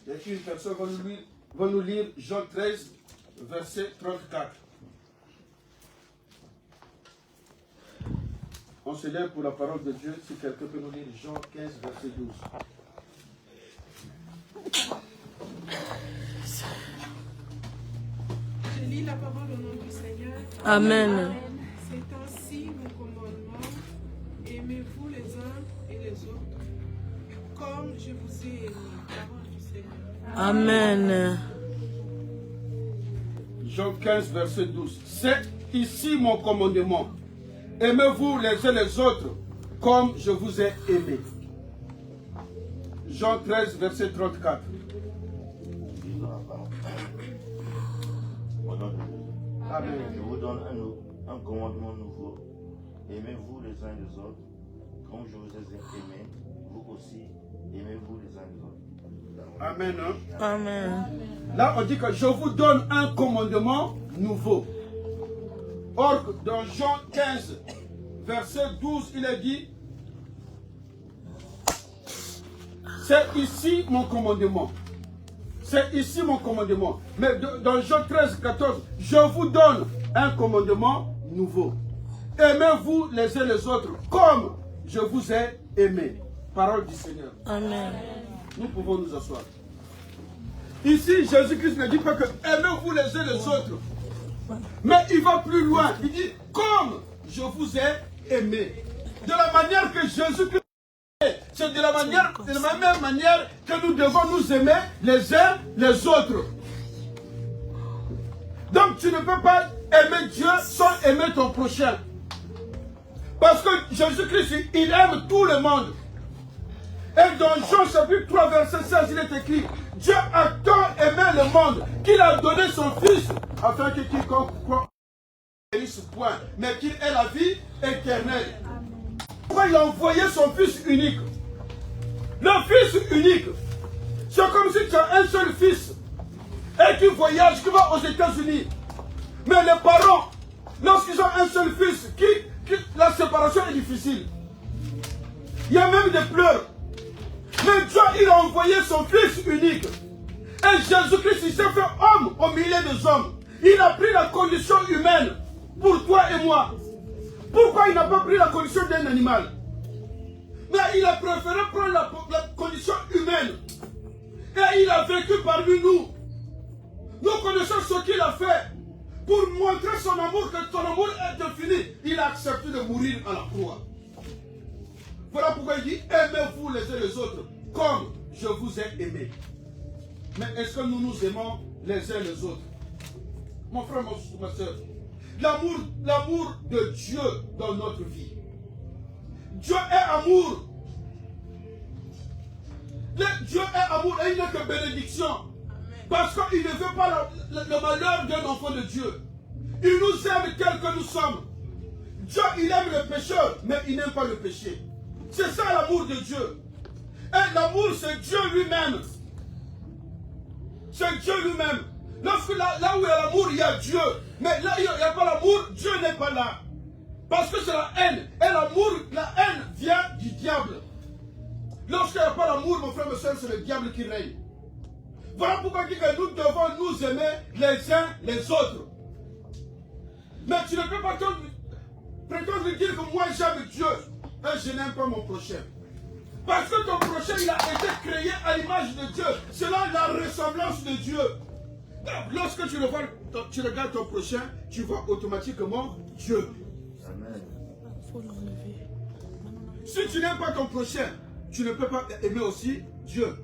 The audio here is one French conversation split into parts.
Et puis une personne va nous lire Jean 13, verset 34. On se lève pour la parole de Dieu. Si quelqu'un peut nous lire Jean 15, verset 12. Je lis la parole au nom du Seigneur. Amen. C'est ainsi mon commandement. Aimez-vous les uns et les autres, comme je vous ai aimé. Parole du Seigneur. Amen. Jean 15, verset 12. C'est ici mon commandement. Aimez-vous les uns les autres, comme je vous ai aimé. Jean 13, verset 34. Amen. Je vous donne un commandement nouveau. Aimez-vous les uns les autres, comme je vous ai aimé. Vous aussi, aimez-vous les uns les autres. Amen. Hein? Amen. Là, on dit que je vous donne un commandement nouveau. Or, dans Jean 15, verset 12, il est dit, c'est ici mon commandement. C'est ici mon commandement. Mais dans Jean 13, 14, je vous donne un commandement nouveau. Aimez-vous les uns les autres comme je vous ai aimé. Parole du Seigneur. Amen. Nous pouvons nous asseoir. Ici, Jésus-Christ ne dit pas que aimez-vous les uns les autres. Mais il va plus loin. Il dit comme je vous ai aimé. De la manière que Jésus-Christ c'est de la même manière que nous devons nous aimer les uns les autres. Donc tu ne peux pas aimer Dieu sans aimer ton prochain. Parce que Jésus-Christ, il aime tout le monde. Et dans Jean chapitre 3, verset 16, il est écrit, Dieu a tant aimé le monde qu'il a donné son Fils afin que quiconque croit ne périsse point, mais qu'il ait la vie éternelle. Pourquoi il a envoyé son Fils unique? Le Fils unique, c'est comme si tu as un seul fils et qui voyage, qui va aux États-Unis. Mais les parents, lorsqu'ils ont un seul fils, la séparation est difficile. Il y a même des pleurs. Mais Dieu, il a envoyé son Fils unique. Et Jésus-Christ, il s'est fait homme au milieu des hommes. Il a pris la condition humaine pour toi et moi. Pourquoi il n'a pas pris la condition d'un animal? Mais il a préféré prendre la condition humaine. Et il a vécu parmi nous. Nous connaissons ce qu'il a fait. Pour montrer son amour, que ton amour est infini. Il a accepté de mourir à la croix. Voilà pourquoi il dit, aimez-vous les uns les autres, comme je vous ai aimé. Mais est-ce que nous nous aimons les uns les autres? Mon frère, ma soeur, l'amour de Dieu dans notre vie. Dieu est amour. Dieu est amour et il n'est que bénédiction. Parce qu'il ne veut pas le malheur d'un enfant de Dieu. Il nous aime tel que nous sommes. Dieu, il aime le pécheur, mais il n'aime pas le péché. C'est ça l'amour de Dieu. Et l'amour, c'est Dieu lui-même. C'est Dieu lui-même. Lorsque là où il y a l'amour, il y a Dieu. Mais là où il n'y a pas l'amour, Dieu n'est pas là. Parce que c'est la haine. Et l'amour, la haine vient du diable. Lorsqu'il n'y a pas l'amour, mon frère, ma soeur, c'est le diable qui règne. Voilà pourquoi il dit que nous devons nous aimer les uns les autres. Mais tu ne peux pas prétendre dire que moi j'aime Dieu et je n'aime pas mon prochain. Parce que ton prochain, il a été créé à l'image de Dieu. C'est là la ressemblance de Dieu. Lorsque tu regardes ton prochain, tu vois automatiquement Dieu. Amen. Si tu n'aimes pas ton prochain, tu ne peux pas aimer aussi Dieu.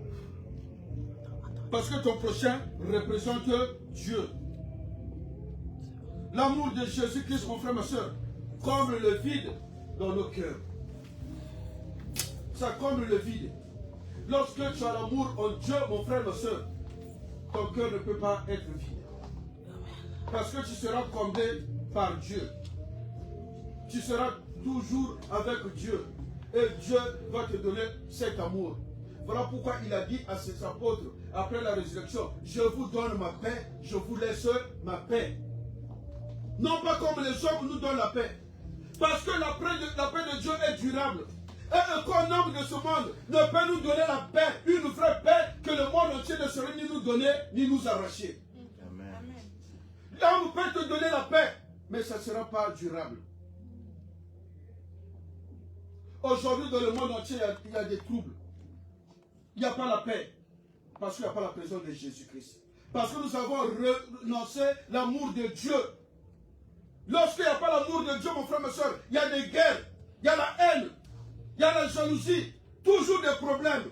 Parce que ton prochain représente Dieu. L'amour de Jésus-Christ, mon frère, ma soeur, comble le vide dans nos cœurs. Ça comble le vide. Lorsque tu as l'amour en Dieu, mon frère, ma soeur, ton cœur ne peut pas être vide. Parce que tu seras comblé par Dieu. Tu seras toujours avec Dieu. Et Dieu va te donner cet amour. Voilà pourquoi il a dit à ses apôtres, après la résurrection, je vous donne ma paix, je vous laisse ma paix. Non pas comme les hommes nous donnent la paix. Parce que la paix de Dieu est durable. Et aucun homme de ce monde ne peut nous donner la paix, une vraie paix que le monde entier ne se donner ni nous arracher. Amen. L'homme peut te donner la paix, mais ça ne sera pas durable. Aujourd'hui, dans le monde entier, il y a des troubles. Il n'y a pas la paix. Parce qu'il n'y a pas la présence de Jésus-Christ. Parce que nous avons renoncé l'amour de Dieu. Lorsqu'il n'y a pas l'amour de Dieu, mon frère, ma soeur, il y a des guerres, il y a la haine, il y a la jalousie, toujours des problèmes.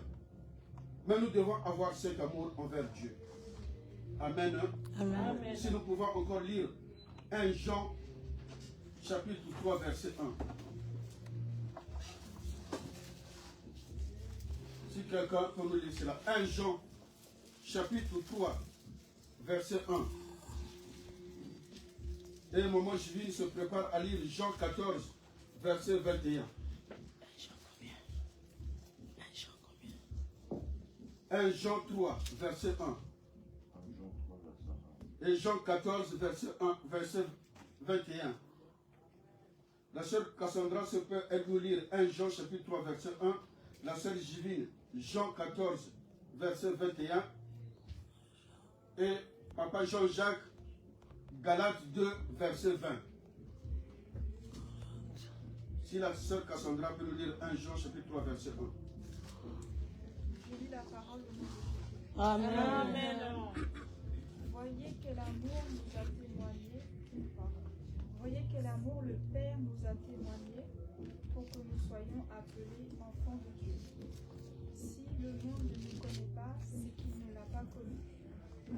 Mais nous devons avoir cet amour envers Dieu. Amen. Amen. Si nous pouvons encore lire 1 Jean, chapitre 3, verset 1. Si quelqu'un peut nous lire cela. 1 Jean, chapitre 3, verset 1. Et le moment Jivine se prépare à lire Jean 14, verset 21. 1 Jean 3, verset 1. Et Jean 14, verset 1, verset 21. La sœur Cassandra se peut elle nous lire 1 Jean chapitre 3, verset 1. La sœur Jivine, Jean 14, verset 21. Et papa Jean-Jacques, Galates 2, verset 20. Si la sœur Cassandra peut nous lire 1 Jean chapitre 3, verset 1. Je lis la parole de Dieu. Amen. Amen. Voyez quel amour nous a témoigné. Voyez quel amour le Père nous a témoigné pour que nous soyons appelés enfants de Dieu. Si le monde ne nous connaît pas, c'est qu'il ne l'a pas connu.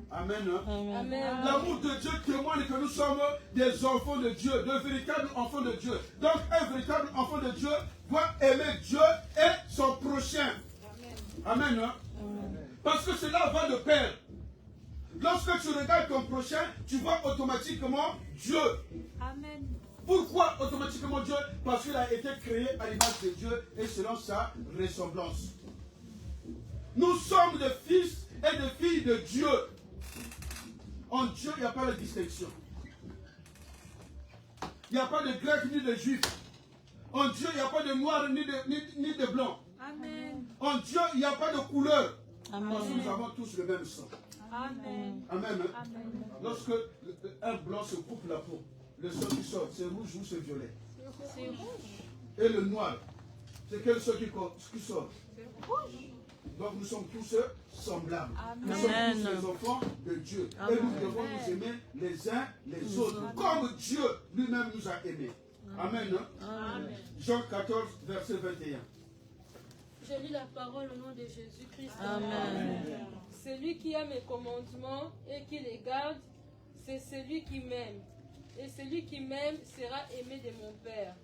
Amen. Amen. L'amour de Dieu témoigne que nous sommes des enfants de Dieu, de véritables enfants de Dieu. Donc un véritable enfant de Dieu doit aimer Dieu et son prochain. Amen. Parce que cela va de pair. Lorsque tu regardes ton prochain, tu vois automatiquement Dieu. Amen. Pourquoi automatiquement Dieu? Parce qu'il a été créé à l'image de Dieu et selon sa ressemblance. Nous sommes des fils et des filles de Dieu. En Dieu, il n'y a pas de distinction. Il n'y a pas de grec ni de juif. En Dieu, il n'y a pas de noir ni de blanc. Amen. En Dieu, il n'y a pas de couleur. Amen. Parce que nous avons tous le même sang. Amen. Amen. Amen. Lorsque un blanc se coupe la peau, le sang qui sort, c'est rouge ou c'est violet. C'est rouge. Et le noir, c'est quel sang qui sort? Donc nous sommes tous semblables. Amen. Nous sommes Amen. tous les enfants de Dieu. Et Amen. nous devons nous aimer les uns les autres. Comme Dieu lui-même nous a aimés. Amen. Amen. Jean 14, verset 21. Je lis la parole au nom de Jésus-Christ. Amen. Celui qui a mes commandements et qui les garde, c'est celui qui m'aime. Et celui qui m'aime sera aimé de mon Père.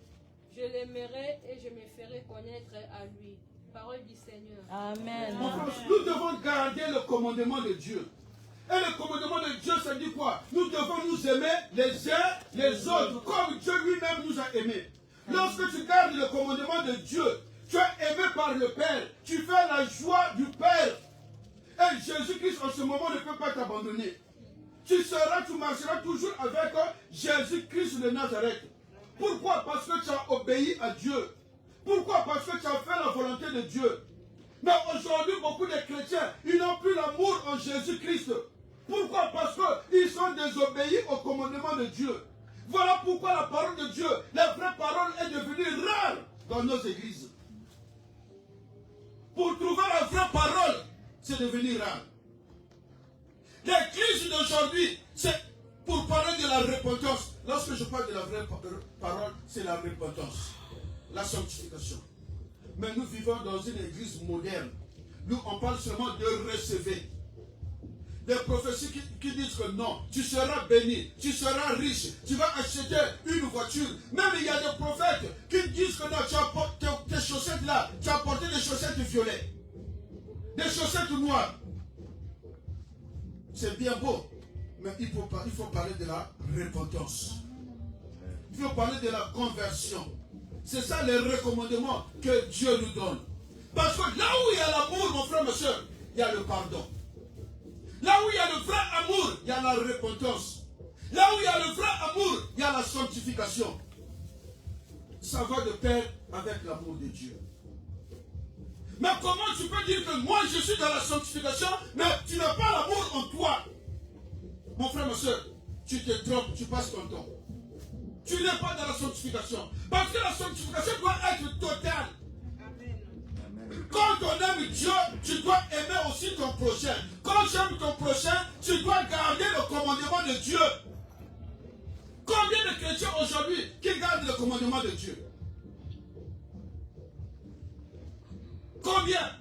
Je l'aimerai et je me ferai connaître à lui. Parole du Seigneur. Amen. Mon frère, nous devons garder le commandement de Dieu. Et le commandement de Dieu, ça dit quoi? Nous devons nous aimer les uns les autres, comme Dieu lui-même nous a aimés. Lorsque tu gardes le commandement de Dieu, tu es aimé par le Père. Tu fais la joie du Père. Et Jésus-Christ, en ce moment, ne peut pas t'abandonner. Tu marcheras toujours avec Jésus-Christ de Nazareth. Pourquoi? Parce que tu as obéi à Dieu. Pourquoi? Parce que tu as fait la volonté de Dieu. Mais aujourd'hui, beaucoup de chrétiens, ils n'ont plus l'amour en Jésus-Christ. Pourquoi? Parce qu'ils sont désobéis au commandement de Dieu. Voilà pourquoi la parole de Dieu, la vraie parole, est devenue rare dans nos églises. Pour trouver la vraie parole, c'est devenu rare. L'église d'aujourd'hui, c'est pour parler de la repentance. Lorsque je parle de la vraie parole, c'est la repentance, la sanctification. Mais nous vivons dans une église moderne. Nous, on parle seulement de recevoir. Des prophéties qui disent que non, tu seras béni, tu seras riche, tu vas acheter une voiture. Même il y a des prophètes qui disent que non, tu as porté tes chaussettes là, tu as porté des chaussettes violettes, des chaussettes noires. C'est bien beau, mais il faut parler de la repentance. Il faut parler de la conversion. C'est ça les recommandements que Dieu nous donne. Parce que là où il y a l'amour, mon frère, ma soeur, il y a le pardon. Là où il y a le vrai amour, il y a la repentance. Là où il y a le vrai amour, il y a la sanctification. Ça va de pair avec l'amour de Dieu. Mais comment tu peux dire que moi je suis dans la sanctification, mais tu n'as pas l'amour tu te trompes, tu passes ton temps. Tu n'es pas dans la sanctification. Parce que la sanctification doit être totale. Amen. Quand on aime Dieu, tu dois aimer aussi ton prochain. Quand tu aimes ton prochain, tu dois garder le commandement de Dieu. Combien de chrétiens aujourd'hui qui gardent le commandement de Dieu? Combien?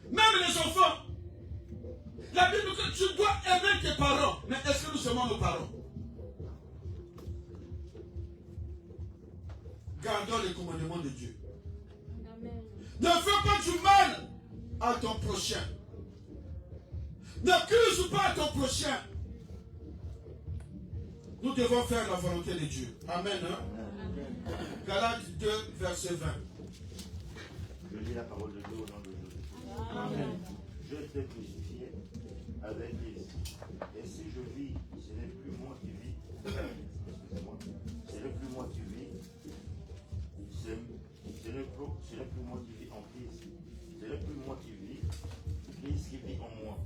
Même les enfants. La Bible dit que tu dois aimer tes parents. Mais est-ce que nous aimons nos parents? Gardons les commandements de Dieu. Amen. Ne fais pas du mal à ton prochain. N'accuse pas ton prochain. Nous devons faire la volonté de Dieu. Amen. Hein? Galates 2, verset 20. Je lis la parole de Dieu au nom de Jésus. Amen. Je t'ai crucifié avec Christ. Et si je vis, ce n'est plus moi qui vis. Excusez-moi. Ce n'est plus moi qui vis. Ce n'est plus moi qui vis en Christ. Ce n'est plus moi qui vis. Christ qui vit en moi.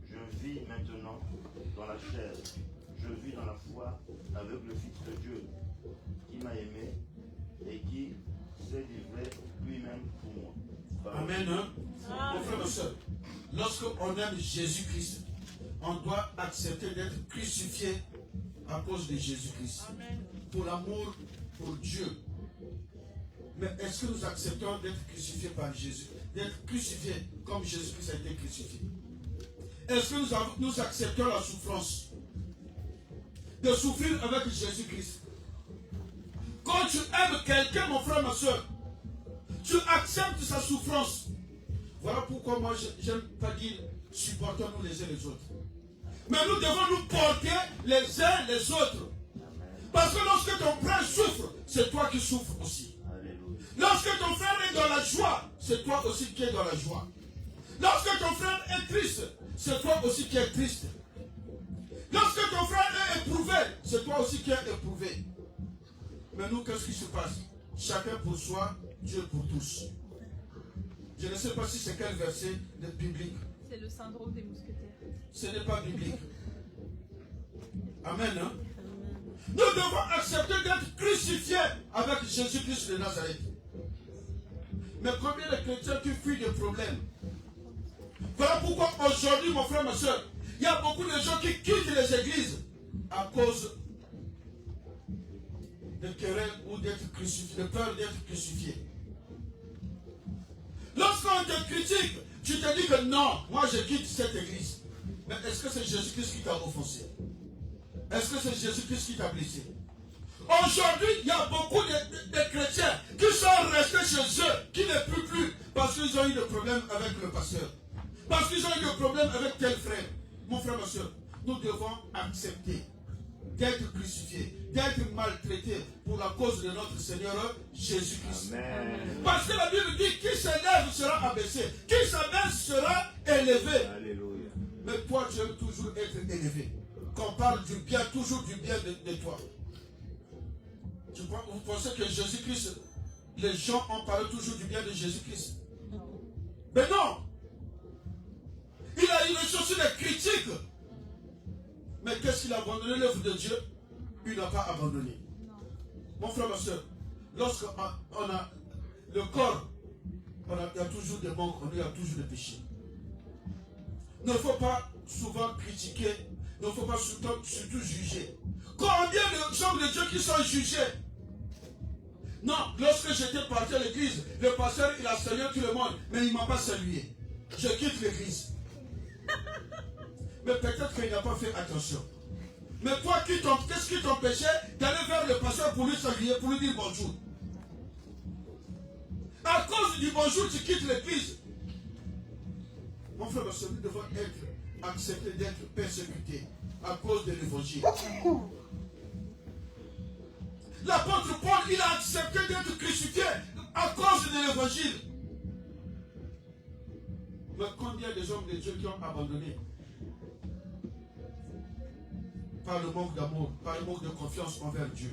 Je vis maintenant dans la chair. Je vis dans la foi avec le Fils de Dieu qui m'a aimé et qui s'est livré lui-même pour moi. Amen. Hein? Mon frère, ma soeur, lorsqu'on aime Jésus-Christ, on doit accepter d'être crucifié à cause de Jésus-Christ. Pour l'amour pour Dieu. Mais est-ce que nous acceptons d'être crucifiés par Jésus? D'être crucifiés comme Jésus-Christ a été crucifié? Est-ce que nous acceptons la souffrance? De souffrir avec Jésus-Christ. Quand tu aimes quelqu'un, mon frère, ma soeur, tu acceptes sa souffrance. Voilà pourquoi moi, je n'aime pas dire supportons-nous les uns les autres. Mais nous devons nous porter les uns les autres. Parce que lorsque ton frère souffre, c'est toi qui souffres aussi. Lorsque ton frère est dans la joie, c'est toi aussi qui es dans la joie. Lorsque ton frère est triste, c'est toi aussi qui es triste. Lorsque ton frère est éprouvé, c'est toi aussi qui es éprouvé. Mais nous, qu'est-ce qui se passe? Chacun pour soi, Dieu pour tous. Je ne sais pas si c'est quel verset de biblique. C'est le syndrome des mousquetaires. Ce n'est pas biblique. Amen. Hein? Nous devons accepter d'être crucifiés avec Jésus-Christ de Nazareth. Mais combien de chrétiens qui fuient des problèmes? Voilà pourquoi aujourd'hui, mon frère, ma soeur, il y a beaucoup de gens qui quittent les églises à cause de querelles ou d'être crucifié, de peur d'être crucifié. Lorsqu'on te critique, tu te dis que non, moi je quitte cette église. Mais est-ce que c'est Jésus-Christ qui t'a offensé? Est-ce que c'est Jésus-Christ qui t'a blessé? Aujourd'hui, il y a beaucoup de chrétiens qui sont restés chez eux, qui ne puent plus, parce qu'ils ont eu des problèmes avec le pasteur. Parce qu'ils ont eu des problèmes avec tel frère. Mon frère, ma soeur, nous devons accepter d'être crucifiés, d'être maltraités pour la cause de notre Seigneur Jésus-Christ. Parce que la Bible dit qui s'élève sera abaissé, qui s'abaisse sera élevé. Alléluia. Mais toi, tu aimes toujours être élevé. Qu'on parle du bien, toujours du bien de toi. Vous pensez que Jésus-Christ, les gens en parlent toujours du bien de Jésus-Christ? Mais non! Il a eu reçu des critiques. Mais qu'est-ce qu'il a abandonné l'œuvre de Dieu? Il n'a pas abandonné. Mon frère, ma soeur, lorsqu'on a le corps, il y a toujours des manques, il y a toujours des péchés. Il ne faut pas souvent critiquer, il ne faut pas surtout juger. Combien de gens de Dieu qui sont jugés? Non, lorsque j'étais parti à l'église, le pasteur il a salué tout le monde, mais il ne m'a pas salué. Je quitte l'église. Mais peut-être qu'il n'a pas fait attention. Mais toi, qu'est-ce qui t'empêchait d'aller vers le pasteur pour lui saluer, pour lui dire bonjour? À cause du bonjour, tu quittes l'église. Mon frère, nous devons accepter d'être persécutés à cause de l'évangile. L'apôtre Paul, il a accepté d'être crucifié à cause de l'évangile. Mais combien de hommes de Dieu qui ont abandonné? Par le manque d'amour, par le manque de confiance envers Dieu.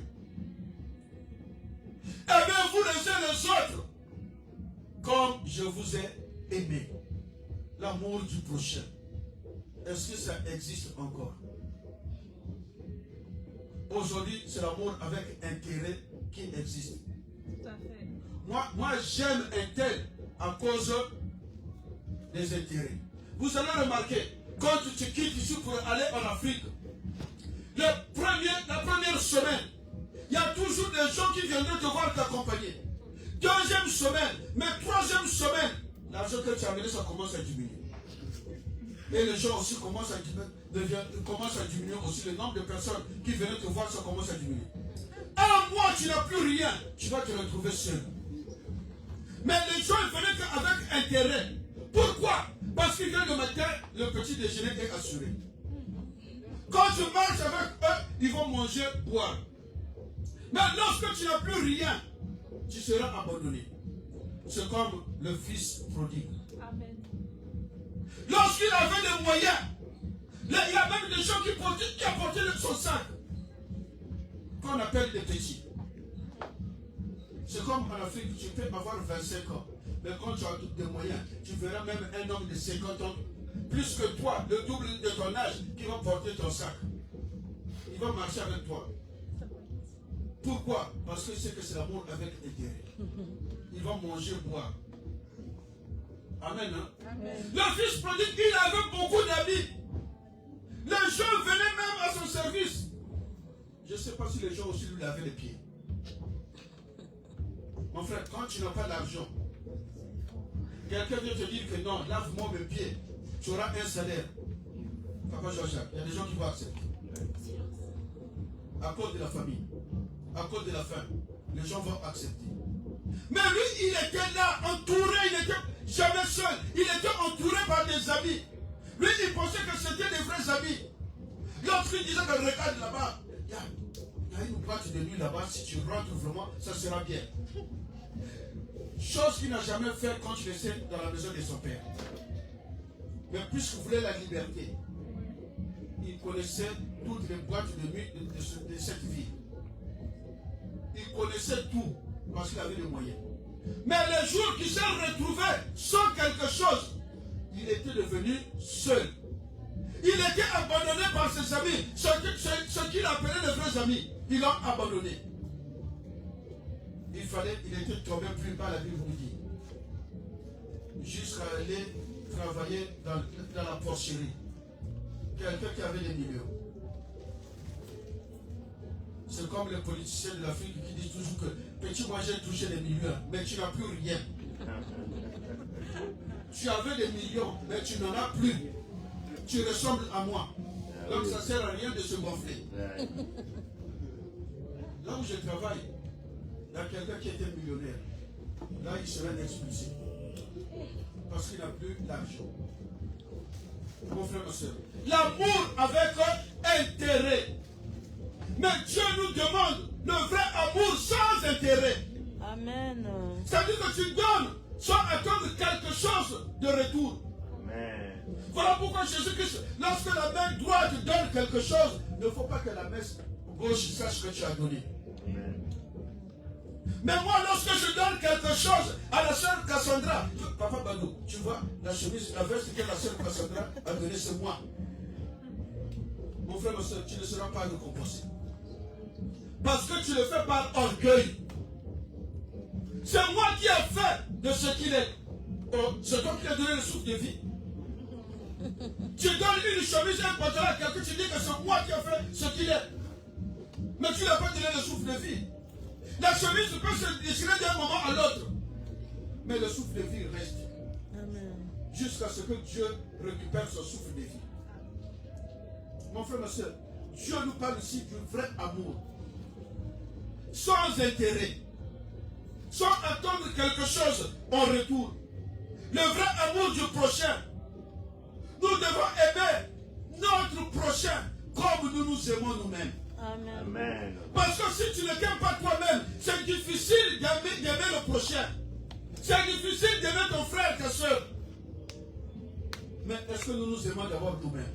Aimez-vous les uns les autres comme je vous ai aimé. L'amour du prochain. est-ce que ça existe encore? Aujourd'hui, c'est l'amour avec intérêt qui existe. Tout à fait. Moi j'aime un tel à cause des intérêts. Vous allez remarquer, quand tu quittes ici pour aller en Afrique, la première semaine, il y a toujours des gens qui viendront te voir t'accompagner. Deuxième semaine, mais troisième semaine, l'argent que tu as amené, ça commence à diminuer. Et les gens aussi commencent à diminuer aussi. Le nombre de personnes qui venaient te voir, ça commence à diminuer. Un mois, tu n'as plus rien, tu vas te retrouver seul. Mais les gens, ils venaient avec intérêt. Pourquoi? Parce qu'ils viennent le matin, le petit déjeuner est assuré. Quand tu marches avec eux, ils vont manger, boire. Mais lorsque tu n'as plus rien, tu seras abandonné. C'est comme le fils prodigue. Amen. Lorsqu'il avait les moyens, il y a même des gens qui apportaient son sac, qu'on appelle des petits. C'est comme en Afrique, tu peux avoir 25 ans, mais quand tu as des moyens, tu verras même un homme de 50 ans, plus que toi, le double de ton âge, qui va porter ton sac. Il va marcher avec toi. Pourquoi? Parce que c'est que c'est l'amour avec intérêt. Il va manger, boire. Amen. Hein? Amen. Le fils prodigue, il avait beaucoup d'amis. Les gens venaient même à son service. Je ne sais pas si les gens aussi lui lavaient les pieds. Mon frère, quand tu n'as pas d'argent, quelqu'un vient te dire que non, lave-moi mes pieds, tu auras un salaire. Papa Jean-Jacques, il y a des gens qui vont accepter. À cause de la famille, à cause de la faim, les gens vont accepter. Mais lui, il était là, entouré, il n'était jamais seul. Il était entouré par des amis. Lui, il pensait que c'était des vrais amis. Lorsqu'il disait que regarde là-bas, il y a une boîte de nuit là-bas, si tu rentres vraiment, ça sera bien. Chose qu'il n'a jamais fait quand il était dans la maison de son père. Mais puisqu'il voulait la liberté, il connaissait toutes les boîtes de nuit de cette ville. Il connaissait tout parce qu'il avait les moyens. Mais le jour qu'il s'est retrouvé sans quelque chose, il était devenu seul. Il était abandonné par ses amis, ce qu'il appelait les vrais amis. Ils l'ont abandonné. Il était tombé plus bas, la Bible vous dit, jusqu'à aller travailler dans la porcherie. Quelqu'un qui avait des millions. C'est comme les politiciens de l'Afrique qui disent toujours que petit, moi j'ai touché des millions, mais tu n'as plus rien. Tu avais des millions, mais tu n'en as plus. Tu ressembles à moi. Donc ça ne sert à rien de se gonfler. Là où je travaille, il y a quelqu'un qui était millionnaire. Là, il serait expulsé. Parce qu'il n'a plus d'argent. Mon frère, ma soeur. L'amour avec intérêt. Mais Dieu nous demande le vrai amour sans intérêt. Amen. C'est-à-dire que tu donnes sans attendre quelque chose de retour. Amen. Voilà pourquoi Jésus-Christ, lorsque la main droite donne quelque chose, il ne faut pas que la main gauche sache que tu as donné. Amen. Mais moi, lorsque je donne quelque chose à la sœur Cassandra, Papa Badou, tu vois, la chemise, la veste que la sœur Cassandra a donnée, c'est moi. Mon frère, ma soeur, tu ne seras pas récompensé. Parce que tu le fais par orgueil. C'est moi qui ai fait de ce qu'il est. Oh, c'est toi qui as donné le souffle de vie. Tu donnes une chemise et un pantalon à quelqu'un, tu dis que c'est moi qui ai fait ce qu'il est. Mais tu n'as pas donné le souffle de vie. La chemise peut se déchirer d'un moment à l'autre. Mais le souffle de vie reste. Jusqu'à ce que Dieu récupère son souffle de vie. Mon frère, ma soeur, Dieu nous parle ici du vrai amour. Sans intérêt. Sans attendre quelque chose en retour. Le vrai amour du prochain. Nous devons aimer notre prochain comme nous nous aimons nous-mêmes. Amen. Amen. Parce que si tu ne t'aimes pas toi-même, c'est difficile d'aimer le prochain. C'est difficile d'aimer ton frère, ta soeur. Mais est-ce que nous nous aimons d'abord nous-mêmes?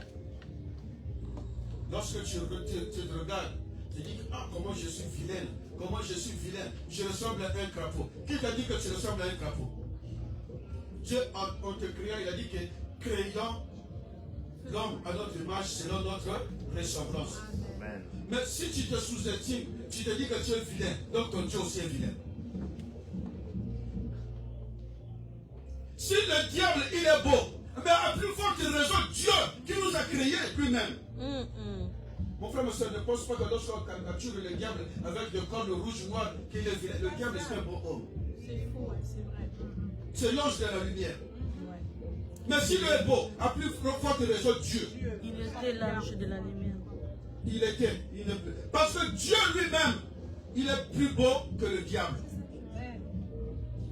Lorsque tu te regardes, tu dis ah, comment je suis vilaine, comment je suis vilain, je ressemble à un crapaud. Qui t'a dit que tu ressembles à un crapaud? Dieu, en te créant, il a dit que créant l'homme à notre image, selon notre ressemblance. Amen. Mais si tu te sous-estimes, tu te dis que tu es vilain, donc ton Dieu aussi est vilain. Si le diable, il est beau, mais à plus forte raison, Dieu qui nous a créés lui-même. Mon frère, ma soeur, ne pense pas que lorsqu'on caricature le diable avec des cornes rouges, noires, qu'il est vilain. Le diable est un bon homme. C'est faux, c'est vrai. C'est l'ange de la lumière. Mais s'il est beau, à plus forte raison, Dieu. Il était l'ange de la lumière. Il était. Parce que Dieu lui-même, il est plus beau que le diable.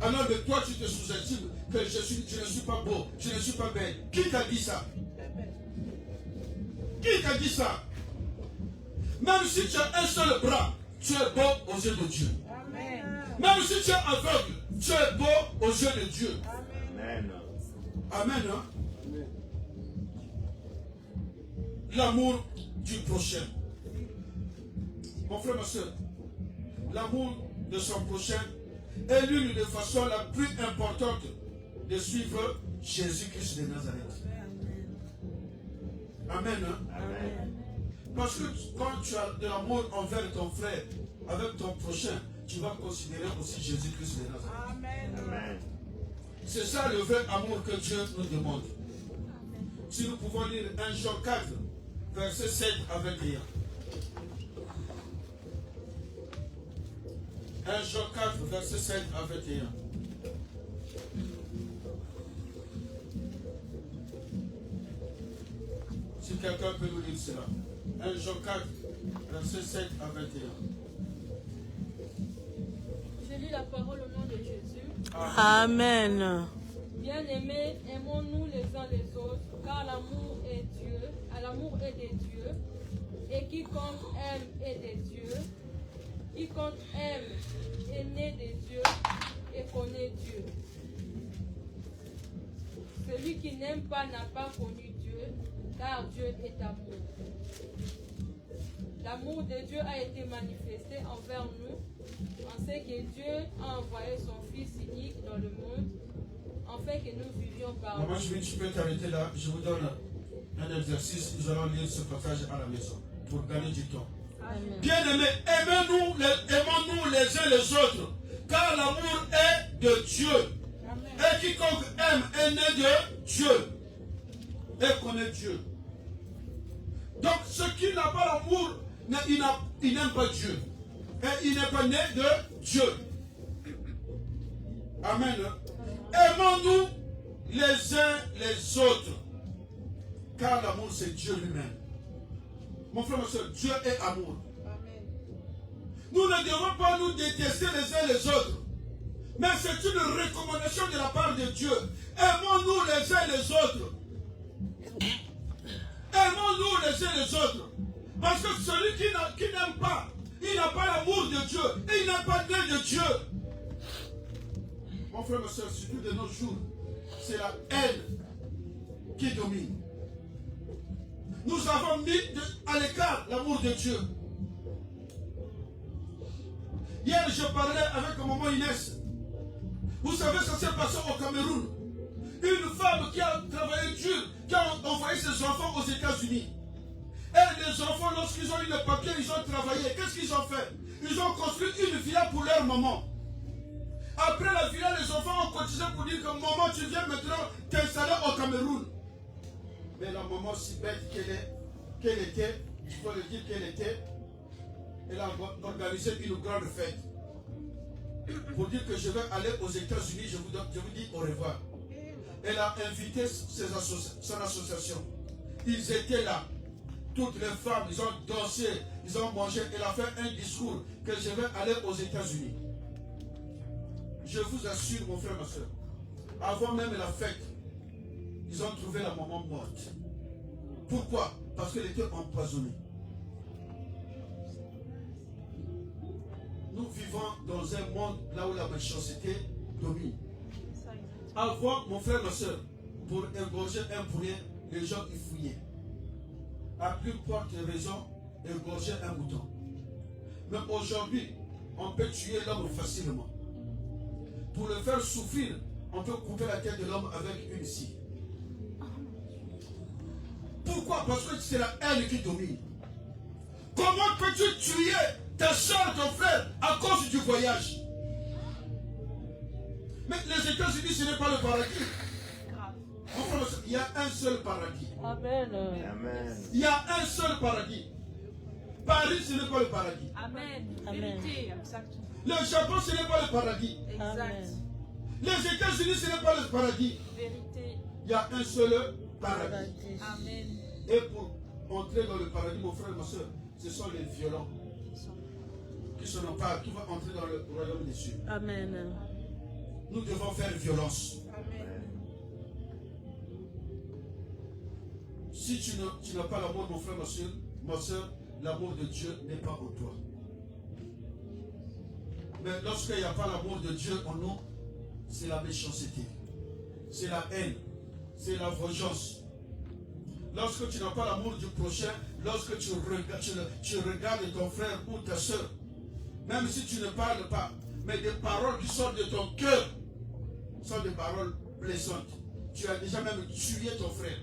Alors de toi, tu te sous-estimes que je ne suis pas beau, je ne suis pas belle. Qui t'a dit ça? Qui t'a dit ça? Même si tu as un seul bras, tu es beau aux yeux de Dieu. Même si tu es aveugle, tu es beau aux yeux de Dieu. Amen. Amen. Hein? L'amour du prochain. Mon frère, ma soeur, l'amour de son prochain est l'une des façons la plus importante de suivre Jésus-Christ de Nazareth. Amen. Hein? Amen. Parce que quand tu as de l'amour envers ton frère, avec ton prochain, tu vas considérer aussi Jésus-Christ de Nazareth. Amen. C'est ça le vrai amour que Dieu nous demande. Si nous pouvons lire 1 Jean 4, verset 7 à 21. 1 Jean 4, verset 7 à 21. Si quelqu'un peut nous lire cela. 1 Jean 4, verset 7 à 21. Je lis la parole au nom de Jésus. Amen. Bien-aimés, aimons-nous les uns les autres, car l'amour est Dieu, l'amour est des dieux, et quiconque aime est des dieux. Quiconque aime est né des dieux et connaît Dieu. Celui qui n'aime pas n'a pas connu Dieu, car Dieu est amour. L'amour de Dieu a été manifesté envers nous, en ce que Dieu a envoyé son Fils unique dans le monde, afin que nous vivions par Maman, lui. tu peux t'arrêter là. Je vous donne un exercice. Nous allons lire ce passage à la maison pour gagner du temps. Bien-aimés, aimons-nous les uns les autres, car l'amour est de Dieu. Et quiconque aime est né de Dieu et connaît Dieu. Donc, ce qui n'a pas l'amour, il n'aime pas Dieu. Et il n'est pas né de Dieu. Amen. Aimons-nous les uns les autres, car l'amour c'est Dieu lui-même. Mon frère, ma soeur, Dieu est amour. Nous ne devons pas nous détester les uns les autres. Mais c'est une recommandation de la part de Dieu. Aimons-nous les uns les autres. Aimons-nous les uns les autres. Parce que celui qui n'aime pas, il n'a pas l'amour de Dieu. Et il n'a pas né de Dieu. Mon frère, ma soeur, surtout de nos jours, c'est la haine qui domine. Nous avons mis à l'écart l'amour de Dieu. Hier, je parlais avec maman Inès. Vous savez, ça s'est passé au Cameroun. Une femme qui a travaillé dur, qui a envoyé ses enfants aux États-Unis. Et les enfants, lorsqu'ils ont eu le papier, ils ont travaillé. Qu'est-ce qu'ils ont fait? Ils ont construit une villa pour leur maman. Après la villa, les enfants ont cotisé pour dire que maman, tu viens maintenant t'installer au Cameroun. Mais la maman, si bête qu'elle était, je peux le dire qu'elle était, elle a organisé une grande fête. Pour dire que je vais aller aux États-Unis, je vous dis au revoir. Elle a invité son association. Ils étaient là. Toutes les femmes, ils ont dansé, ils ont mangé. Elle a fait un discours que je vais aller aux États-Unis. Je vous assure, mon frère, ma soeur, avant même la fête, ils ont trouvé la maman morte. Pourquoi? Parce qu'elle était empoisonnée. Nous vivons dans un monde là où la méchanceté domine. Avant, mon frère, ma soeur, pour égorger un poulet, les gens y fouillaient. À plus forte raison, égorger un mouton. Mais aujourd'hui, on peut tuer l'homme facilement. Pour le faire souffrir, on peut couper la tête de l'homme avec une scie. Pourquoi? Parce que c'est la haine qui domine. Comment peux-tu tuer ta soeur, ton frère, à cause du voyage? Mais les États-Unis, ce n'est pas le paradis. Mon frère, il y a un seul paradis. Amen. Amen. Il y a un seul paradis. Paris, ce n'est pas le paradis. Amen. Amen. Vérité, exact. Le Japon, ce n'est pas le paradis. Exact. Les États-Unis, ce n'est pas le paradis. Vérité. Il y a un seul paradis. Amen. Et pour entrer dans le paradis, mon frère et ma soeur, ce sont les violents qui sont pas, qui vont entrer dans le royaume des cieux. Amen. Nous devons faire violence. Amen. Si tu n'as pas l'amour, mon frère, ma soeur, l'amour de Dieu n'est pas en toi. Mais lorsqu'il n'y a pas l'amour de Dieu en nous, c'est la méchanceté, c'est la haine, c'est la vengeance. Lorsque tu n'as pas l'amour du prochain, lorsque tu regardes ton frère ou ta soeur, même si tu ne parles pas, mais des paroles qui sortent de ton cœur sont des paroles blessantes. Tu as déjà même tué ton frère.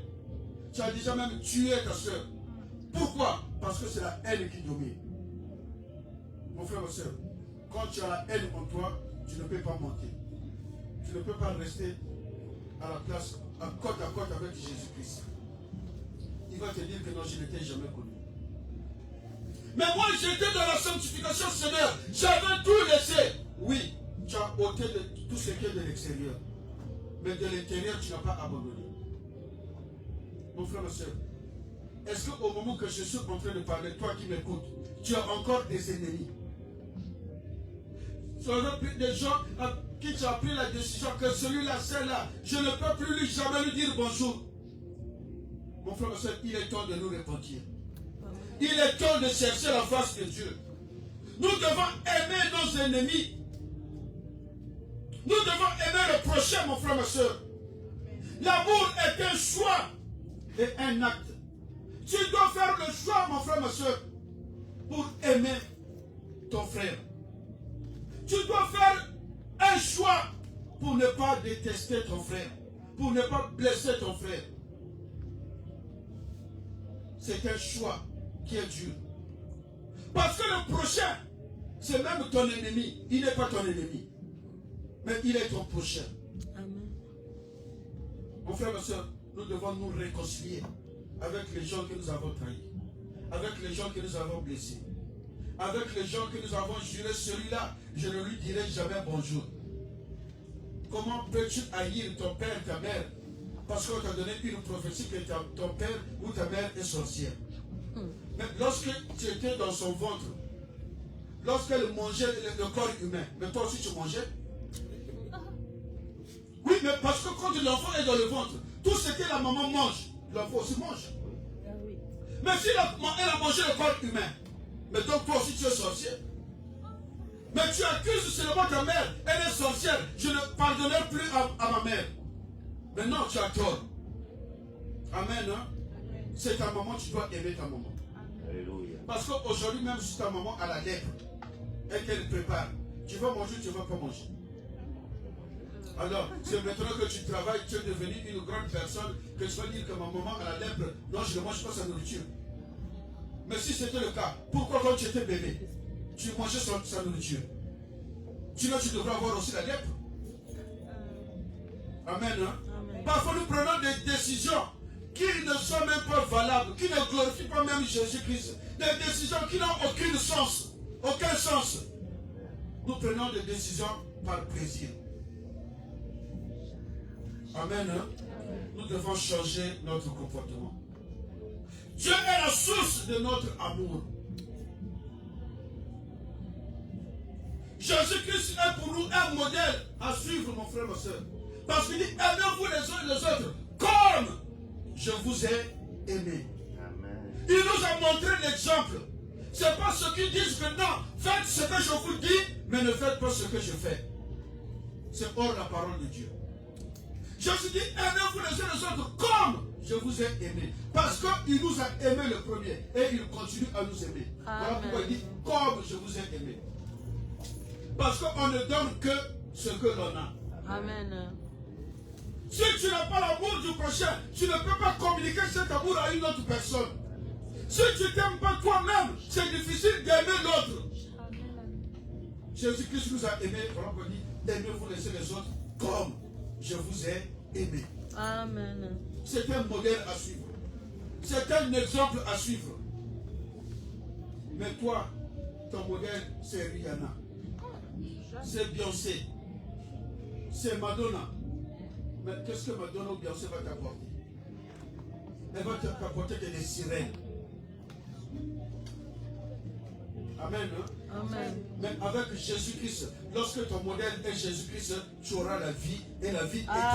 Tu as déjà même tué ta soeur. Pourquoi? Parce que c'est la haine qui domine. Mon frère, ma soeur, quand tu as la haine en toi, tu ne peux pas monter. Tu ne peux pas rester à la place, à côte avec Jésus-Christ. Il va te dire que non, je ne t'ai jamais connu. Mais moi, j'étais dans la sanctification, Seigneur. J'avais tout laissé. Oui, tu as ôté de tout ce qui est de l'extérieur. Mais de l'intérieur, tu n'as pas abandonné. Mon frère, ma soeur, est-ce qu'au moment que je suis en train de parler, toi qui m'écoutes, tu as encore des ennemis? Tu as des gens à qui tu as pris la décision que celui-là, celle-là, je ne peux plus lui jamais lui dire bonjour. Mon frère, ma soeur, il est temps de nous repentir. Il est temps de chercher la face de Dieu. Nous devons aimer nos ennemis. Nous devons aimer le prochain, mon frère, ma soeur. L'amour est un choix et un acte. Tu dois faire le choix, mon frère, ma soeur, pour aimer ton frère. Tu dois faire un choix pour ne pas détester ton frère, pour ne pas blesser ton frère. C'est un choix qui est dur. Parce que le prochain, c'est même ton ennemi. Il n'est pas ton ennemi, mais il est ton prochain. Amen. Mon frère, ma soeur, nous devons nous réconcilier avec les gens que nous avons trahis, avec les gens que nous avons blessés, avec les gens que nous avons juré, celui-là, je ne lui dirai jamais bonjour. Comment peux-tu haïr ton père, ta mère, parce qu'on t'a donné une prophétie que ton père ou ta mère est sorcière? Mais lorsque tu étais dans son ventre, lorsqu'elle mangeait le corps humain, mais toi aussi tu mangeais? Oui, mais parce que quand l'enfant est dans le ventre, tout ce que la maman mange, l'enfant aussi mange. Mais si elle a mangé le corps humain, mais donc toi aussi tu es sorcier. Mais tu accuses seulement ta mère, elle est sorcière, je ne pardonnerai plus à ma mère. Mais non, tu as tort. Amen. Hein? C'est ta maman, tu dois aimer ta maman. Alléluia. Parce qu'aujourd'hui, même si ta maman a la lèpre et qu'elle prépare, tu vas manger, tu ne vas pas manger. Alors, c'est maintenant que tu travailles, tu es devenu une grande personne, que tu vas dire que ma maman a la lèpre, non, je ne mange pas sa nourriture. Mais si c'était le cas, pourquoi quand tu étais bébé, tu mangeais sa nourriture? Sinon, tu devrais avoir aussi la lèpre. Amen. Hein? Amen. Parfois, nous prenons des décisions qui ne sont même pas valables, qui ne glorifient pas même Jésus-Christ. Des décisions qui n'ont aucun sens. Aucun sens. Nous prenons des décisions par plaisir. Amen. Hein? Nous devons changer notre comportement. Dieu est la source de notre amour. Jésus-Christ est pour nous un modèle à suivre, mon frère, ma soeur. Parce qu'il dit, aimez-vous les uns et les autres comme je vous ai aimé. Amen. Il nous a montré l'exemple. Ce n'est pas ceux qui disent que non, faites ce que je vous dis, mais ne faites pas ce que je fais. C'est hors la parole de Dieu. Jésus dit, aimez-vous les uns les autres comme je vous ai aimé. Parce qu'il nous a aimé le premier et il continue à nous aimer. Voilà pourquoi il dit, comme je vous ai aimé. Parce qu'on ne donne que ce que l'on a. Amen. Si tu n'as pas l'amour du prochain, tu ne peux pas communiquer cet amour à une autre personne. Si tu ne t'aimes pas toi-même, c'est difficile d'aimer l'autre. Jésus-Christ nous a aimés. Voilà qu'on dit, aimez-vous les uns les autres comme je vous ai aimé. Amen. C'est un modèle à suivre. C'est un exemple à suivre. Mais toi, ton modèle, c'est Rihanna. C'est Beyoncé. C'est Madonna. Mais qu'est-ce que Madonna ou Beyoncé va t'apporter? Elle va t'apporter des sirènes. Amen. Hein? Amen. Mais avec Jésus-Christ, lorsque ton modèle est Jésus-Christ, tu auras la vie et la vie éternelle.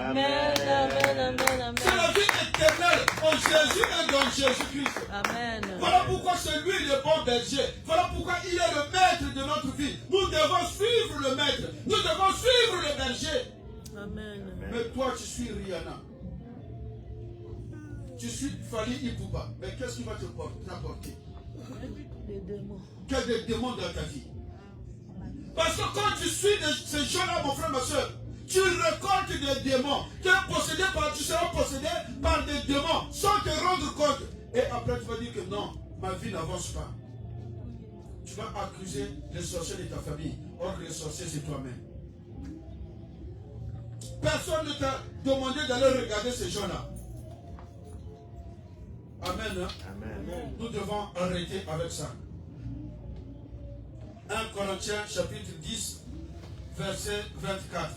Amen. Amen. Amen. C'est la Amen. vie éternelle en Jésus et dans Jésus-Christ. Amen. Voilà pourquoi c'est lui le bon berger. Voilà pourquoi il est le maître de notre vie. Nous devons suivre le maître. Nous devons suivre le berger. Amen. Mais toi, tu suis Rihanna. Tu suis Fali Ipupa. Mais qu'est-ce qui va t'apporter? Les démons. Quel des démons dans ta vie? Parce que quand tu suis ces gens-là, mon frère, ma soeur, tu récoltes des démons. Tu seras possédé par des démons sans te rendre compte. Et après, tu vas dire que non, ma vie n'avance pas. Tu vas accuser les sorciers de ta famille. Or que les sorciers, c'est toi-même. Personne ne t'a demandé d'aller regarder ces gens-là. Amen. Hein? Amen. Nous devons arrêter avec ça. 1 Corinthiens chapitre 10, verset 24.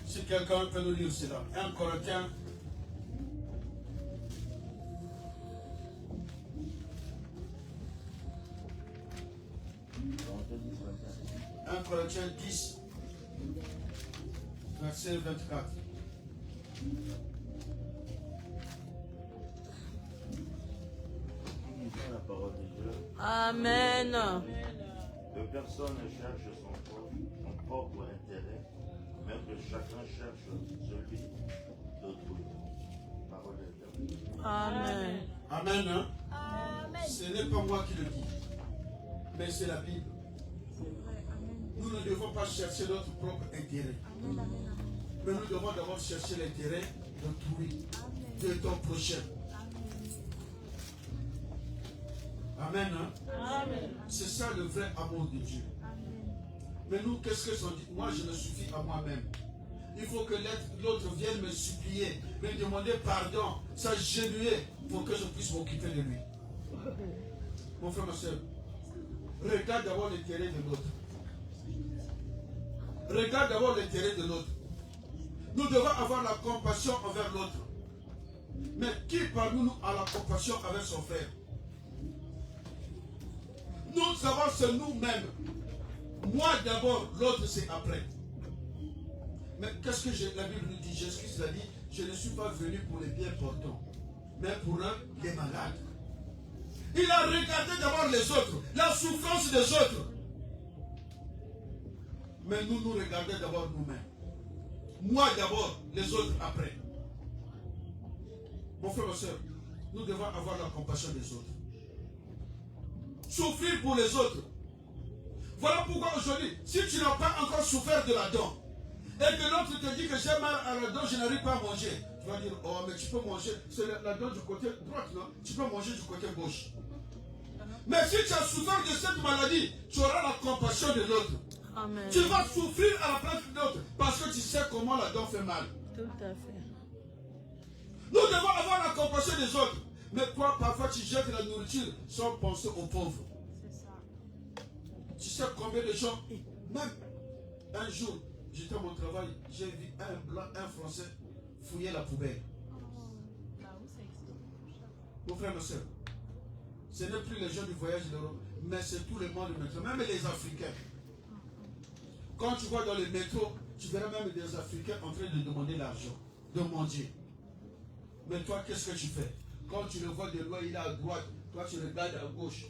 Si quelqu'un peut nous lire cela. 1 Corinthiens. Corinthiens 10, verset 24. Lisons la parole de Dieu. Amen. Que personne ne cherche son propre intérêt, mais que chacun cherche celui d'autrui. Parole de Dieu. Amen. Amen. Hein? Amen. Ce n'est pas moi qui le dis, mais c'est la Bible. Nous ne devons pas chercher notre propre intérêt. Mais nous devons d'abord chercher l'intérêt d'autrui, de ton prochain. Amen. Hein? Amen. C'est ça le vrai amour de Dieu. Mais nous, qu'est-ce que ça dit? Moi, je me suffis à moi-même. Il faut que l'autre vienne me supplier, me demander pardon, s'agenouiller pour que je puisse m'occuper de lui. Mon frère, ma soeur, regarde d'abord l'intérêt de l'autre. Regarde d'abord l'intérêt de l'autre. Nous devons avoir la compassion envers l'autre. Mais qui parmi nous a la compassion avec son frère? Nous savons c'est nous-mêmes. Moi d'abord, l'autre c'est après. Mais qu'est-ce que la Bible nous dit? Jésus-Christ a dit, je ne suis pas venu pour les bien portants, mais pour les malades. Il a regardé d'abord les autres, la souffrance des autres. Mais nous regardons d'abord nous-mêmes. Moi d'abord, les autres après. Mon frère, ma soeur, nous devons avoir la compassion des autres. Souffrir pour les autres. Voilà pourquoi aujourd'hui, si tu n'as pas encore souffert de la dent, et que l'autre te dit que j'ai mal à la dent, je n'arrive pas à manger, tu vas dire, oh mais tu peux manger, c'est la dent du côté droit, non? Tu peux manger du côté gauche. Mais si tu as souffert de cette maladie, tu auras la compassion de l'autre. Amen. Tu vas souffrir à la place de l'autre parce que tu sais comment la dent fait mal. Tout à fait. Nous devons avoir la compassion des autres. Mais toi, parfois, tu jettes la nourriture sans penser aux pauvres. C'est ça. Tu sais combien de gens, même un jour, j'étais à mon travail, j'ai vu un blanc, un français fouiller la poubelle. Mon frère, ma soeur, ce n'est plus les gens du voyage de l'Europe, mais c'est tout le monde maintenant, même les Africains. Quand tu vois dans le métro, tu verras même des Africains en train de demander l'argent, de manger. Mais toi, qu'est-ce que tu fais? Quand tu le vois de loin, il est à droite, toi tu regardes à gauche.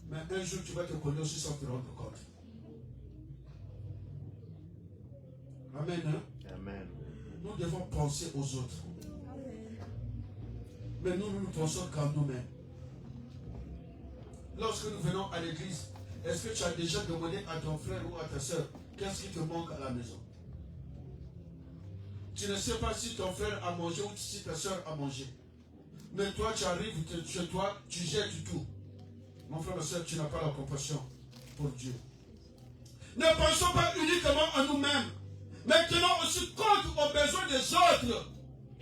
Mais un jour, tu vas te connaître aussi sans te rendre compte. Amen. Hein? Amen. Nous devons penser aux autres. Mais nous ne pensons qu'à nous-mêmes. Lorsque nous venons à l'église, est-ce que tu as déjà demandé à ton frère ou à ta soeur qu'est-ce qui te manque à la maison? Tu ne sais pas si ton frère a mangé ou si ta soeur a mangé. Mais toi, tu arrives chez toi, tu jettes tout. Mon frère, ma soeur, tu n'as pas la compassion pour Dieu. Ne pensons pas uniquement à nous-mêmes, mais tenons aussi compte aux besoins des autres,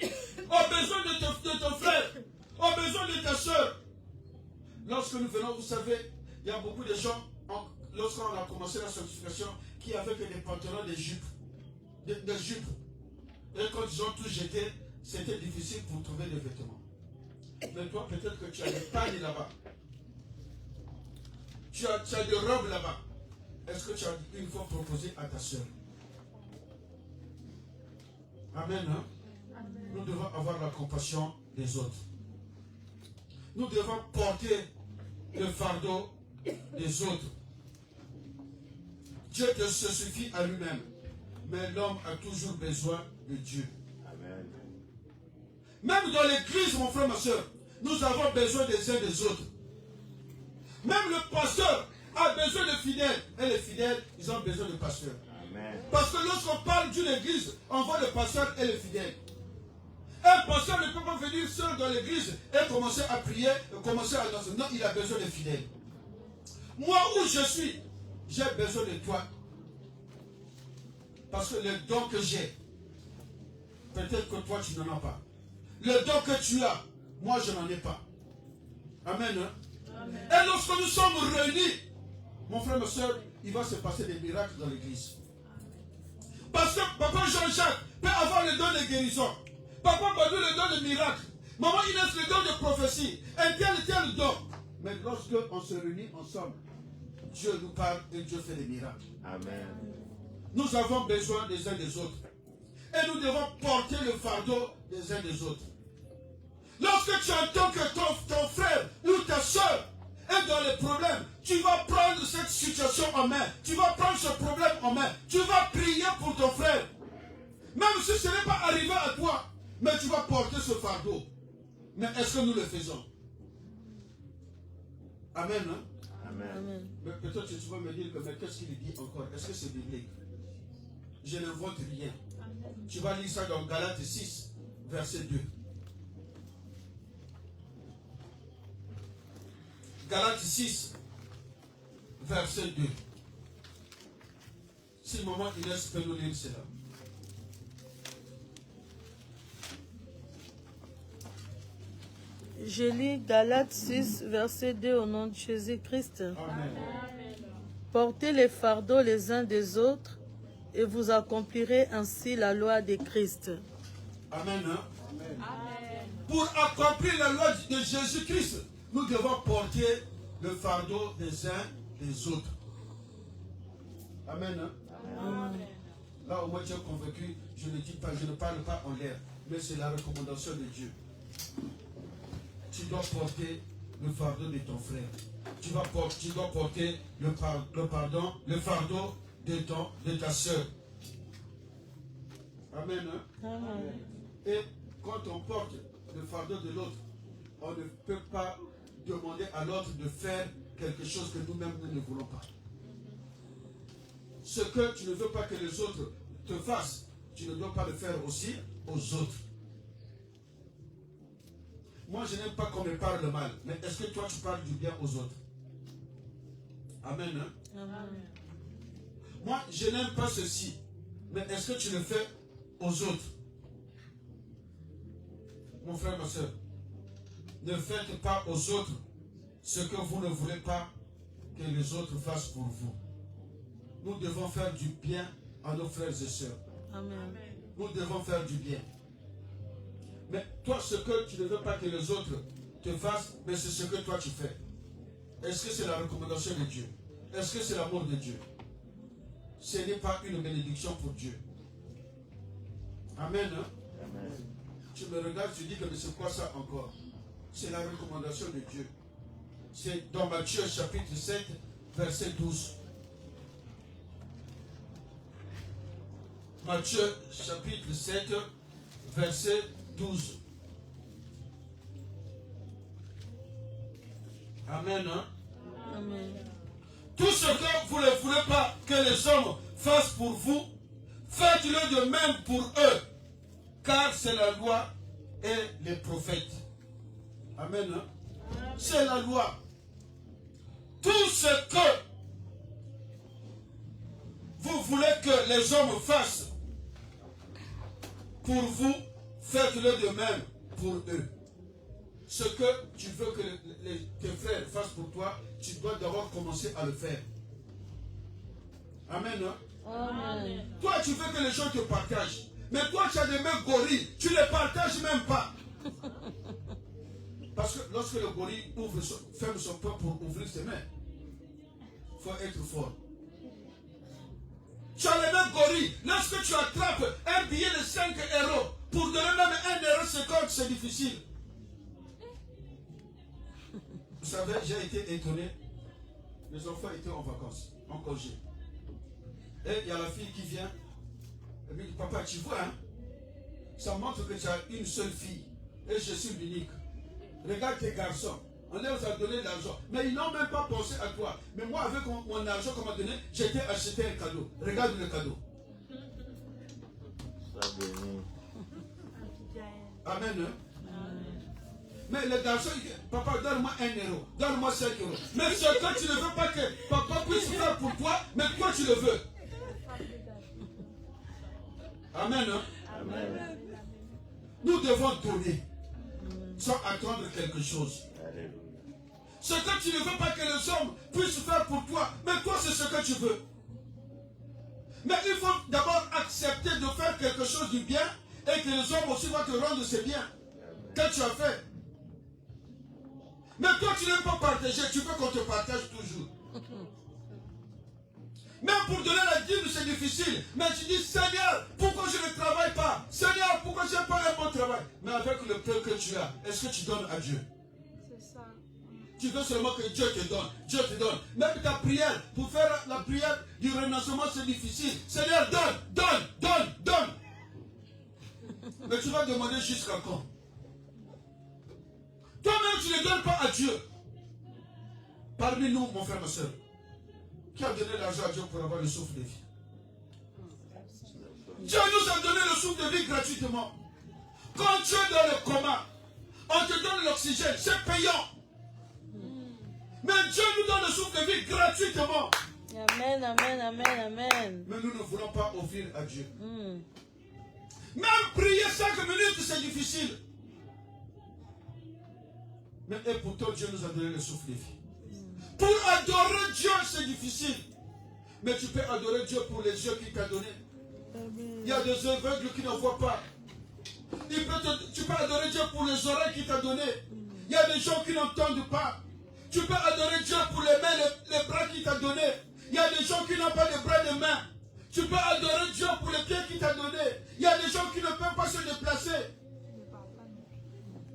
aux besoins de ton frère, aux besoins de ta soeur. Lorsque nous venons, vous savez, il y a beaucoup de gens, lorsqu'on a commencé la sanctification, qui avaient que des pantalons, des jupes. Des jupes. Et quand ils ont tout jeté, c'était difficile pour trouver des vêtements. Mais toi, peut-être que tu as des pagnes là-bas. Tu as des robes là-bas. Est-ce que tu as une fois proposé à ta soeur? Amen. Hein? Amen. Nous devons avoir la compassion des autres. Nous devons porter le fardeau des autres. Dieu ne se suffit à lui-même, mais l'homme a toujours besoin de Dieu. Amen. Même dans l'église, mon frère, ma soeur, nous avons besoin des uns des autres. Même le pasteur a besoin de fidèles. Et les fidèles, ils ont besoin de pasteurs. Amen. Parce que lorsqu'on parle d'une église, on voit le pasteur et les fidèles. Un pasteur ne peut pas venir seul dans l'église et commencer à prier, commencer à danser. Non, il a besoin de fidèles. Moi, où je suis, j'ai besoin de toi. Parce que le don que j'ai, peut-être que toi, tu n'en as pas. Le don que tu as, moi, je n'en ai pas. Amen. Hein? Amen. Et lorsque nous sommes réunis, mon frère, ma soeur, il va se passer des miracles dans l'église. Parce que papa Jean-Jacques peut avoir le don de guérison. Papa Badou le don de miracle. Maman Inès le don de prophétie. Un tel don. Mais lorsque on se réunit ensemble, Dieu nous parle et Dieu fait des miracles. Amen. Nous avons besoin des uns des autres. Et nous devons porter le fardeau des uns des autres. Lorsque tu entends que ton frère ou ta soeur est dans les problèmes, tu vas prendre cette situation en main. Tu vas prendre ce problème en main. Tu vas prier pour ton frère. Même si ce n'est pas arrivé à toi, mais tu vas porter ce fardeau. Mais est-ce que nous le faisons? Amen. Hein? Amen. Amen. Mais peut-être que tu vas me dire que, mais qu'est-ce qu'il dit encore? Est-ce que c'est biblique? Je ne vote rien. Amen. Tu vas lire ça dans Galates 6, verset 2. Galates 6, verset 2. Si maman Inès peut nous lire cela. Je lis Galates 6, verset 2 au nom de Jésus-Christ. Amen. Portez les fardeaux les uns des autres et vous accomplirez ainsi la loi de Christ. Amen. Hein? Amen. Pour accomplir la loi de Jésus-Christ, nous devons porter le fardeau des uns des autres. Amen. Hein? Amen. Là où moi tu es convaincu, je ne dis pas, je ne parle pas en l'air, mais c'est la recommandation de Dieu. Tu dois porter le fardeau de ton frère. Tu dois porter le fardeau de ta soeur. Amen. Hein? Amen. Et quand on porte le fardeau de l'autre, on ne peut pas demander à l'autre de faire quelque chose que nous-mêmes nous ne voulons pas. Ce que tu ne veux pas que les autres te fassent, tu ne dois pas le faire aussi aux autres. Moi, je n'aime pas qu'on me parle mal, mais est-ce que toi, tu parles du bien aux autres? Amen. Hein? Amen. Moi, je n'aime pas ceci, mais est-ce que tu le fais aux autres? Mon frère, ma soeur, ne faites pas aux autres ce que vous ne voulez pas que les autres fassent pour vous. Nous devons faire du bien à nos frères et sœurs. Amen. Nous devons faire du bien. Mais toi, ce que tu ne veux pas que les autres te fassent, mais c'est ce que toi tu fais. Est-ce que c'est la recommandation de Dieu? Est-ce que c'est l'amour de Dieu? Ce n'est pas une bénédiction pour Dieu. Amen. Hein? Amen. Tu me regardes, tu dis que mais c'est quoi ça encore? C'est la recommandation de Dieu. C'est dans Matthieu chapitre 7, verset 12. Matthieu chapitre 7, verset 12. Amen. Hein? Amen. Tout ce que vous ne voulez pas que les hommes fassent pour vous, faites-le de même pour eux. Car c'est la loi et les prophètes. Amen. Hein? C'est la loi. Tout ce que vous voulez que les hommes fassent pour vous, faites-le de même pour eux. Ce que tu veux que tes frères fassent pour toi, tu dois d'abord commencer à le faire. Amen. Hein? Amen. Toi, tu veux que les gens te partagent. Mais toi, tu as des mains gorilles. Tu ne les partages même pas. Parce que lorsque le gorille ferme son poing pour ouvrir ses mains, il faut être fort. Tu as les mains gorilles. Lorsque tu attrapes un billet de 5 euros, pour donner même 1,50 €, c'est difficile. Vous savez, j'ai été étonné. Mes enfants étaient en vacances, en congé. Et il y a la fille qui vient. Elle me dit, papa, tu vois, hein, ça montre que tu as une seule fille. Et je suis l'unique. Regarde tes garçons. On leur a donné de l'argent. Mais ils n'ont même pas pensé à toi. Mais moi, avec mon argent qu'on m'a donné, j'ai été acheter un cadeau. Regarde le cadeau. Amen. Hein? Mais le garçon, il dit, papa, donne-moi 1 €. Donne-moi 5 €. Mais ce que tu ne veux pas que papa puisse faire pour toi, mais toi, tu le veux. Amen. Hein? Amen. Nous devons donner sans attendre quelque chose. Ce que tu ne veux pas que les hommes puissent faire pour toi, mais toi c'est ce que tu veux. Mais il faut d'abord accepter de faire quelque chose du bien et que les hommes aussi vont te rendre ce bien que tu as fait. Mais toi tu n'aimes pas partager, tu veux qu'on te partage toujours. Même pour donner la dîme, c'est difficile. Mais tu dis, Seigneur, pourquoi je ne travaille pas? Seigneur, pourquoi je n'ai pas un bon travail? Mais avec le peu que tu as, est-ce que tu donnes à Dieu? C'est ça. Tu veux seulement que Dieu te donne. Dieu te donne. Même ta prière, pour faire la prière du renoncement, c'est difficile. Seigneur, donne. Mais tu vas demander jusqu'à quand? Toi-même, tu ne donnes pas à Dieu. Parmi nous, mon frère, ma soeur, qui a donné l'argent à Dieu pour avoir le souffle de vie? Dieu nous a donné le souffle de vie gratuitement. Quand tu es dans le coma, on te donne l'oxygène, c'est payant. Mais Dieu nous donne le souffle de vie gratuitement. Amen, amen, amen, amen. Mais nous ne voulons pas offrir à Dieu. Même prier 5 minutes, c'est difficile. Mais et pourtant, Dieu nous a donné le souffle de vie. Pour adorer Dieu, c'est difficile. Mais tu peux adorer Dieu pour les yeux qu'il t'a donnés. Il y a des aveugles qui ne voient pas. Tu peux adorer Dieu pour les oreilles qu'il t'a données. Il y a des gens qui n'entendent pas. Tu peux adorer Dieu pour les mains, les bras qu'il t'a donnés. Il y a des gens qui n'ont pas de bras et de mains. Tu peux adorer Dieu pour les pieds qu'il t'a donnés. Il y a des gens qui ne peuvent pas se déplacer.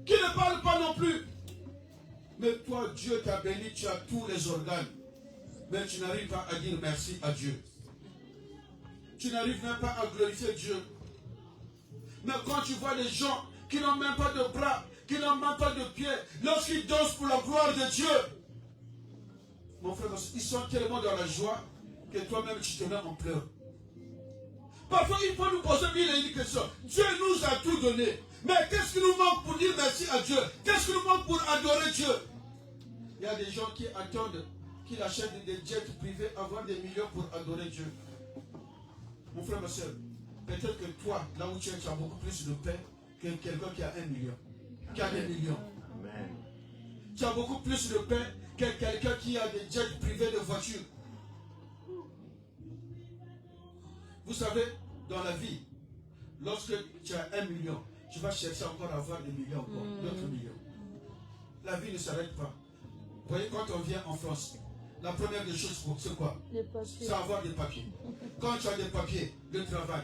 Qui ne parlent pas non plus. Mais toi, Dieu t'a béni, tu as tous les organes. Mais tu n'arrives pas à dire merci à Dieu. Tu n'arrives même pas à glorifier Dieu. Mais quand tu vois des gens qui n'ont même pas de bras, qui n'ont même pas de pieds, lorsqu'ils dansent pour la gloire de Dieu, mon frère, ils sont tellement dans la joie que toi-même tu te mets en pleurs. Parfois, il faut nous poser une question. Dieu nous a tout donné. Mais qu'est-ce qui nous manque pour dire merci à Dieu? Qu'est-ce qui nous manque pour adorer Dieu? Il y a des gens qui attendent qu'il achète des jets privés, avoir des millions pour adorer Dieu. Mon frère, ma soeur, peut-être que toi, là où tu es, tu as beaucoup plus de paix que quelqu'un qui a 1 million, qui a des millions. Amen. Tu as beaucoup plus de paix que quelqu'un qui a des jets privés de voitures. Vous savez, dans la vie, lorsque tu as 1 million, tu vas chercher encore à avoir des millions, d'autres millions. La vie ne s'arrête pas. Vous voyez, quand on vient en France, la première des choses, c'est quoi? C'est avoir des papiers. Quand tu as des papiers, le travail.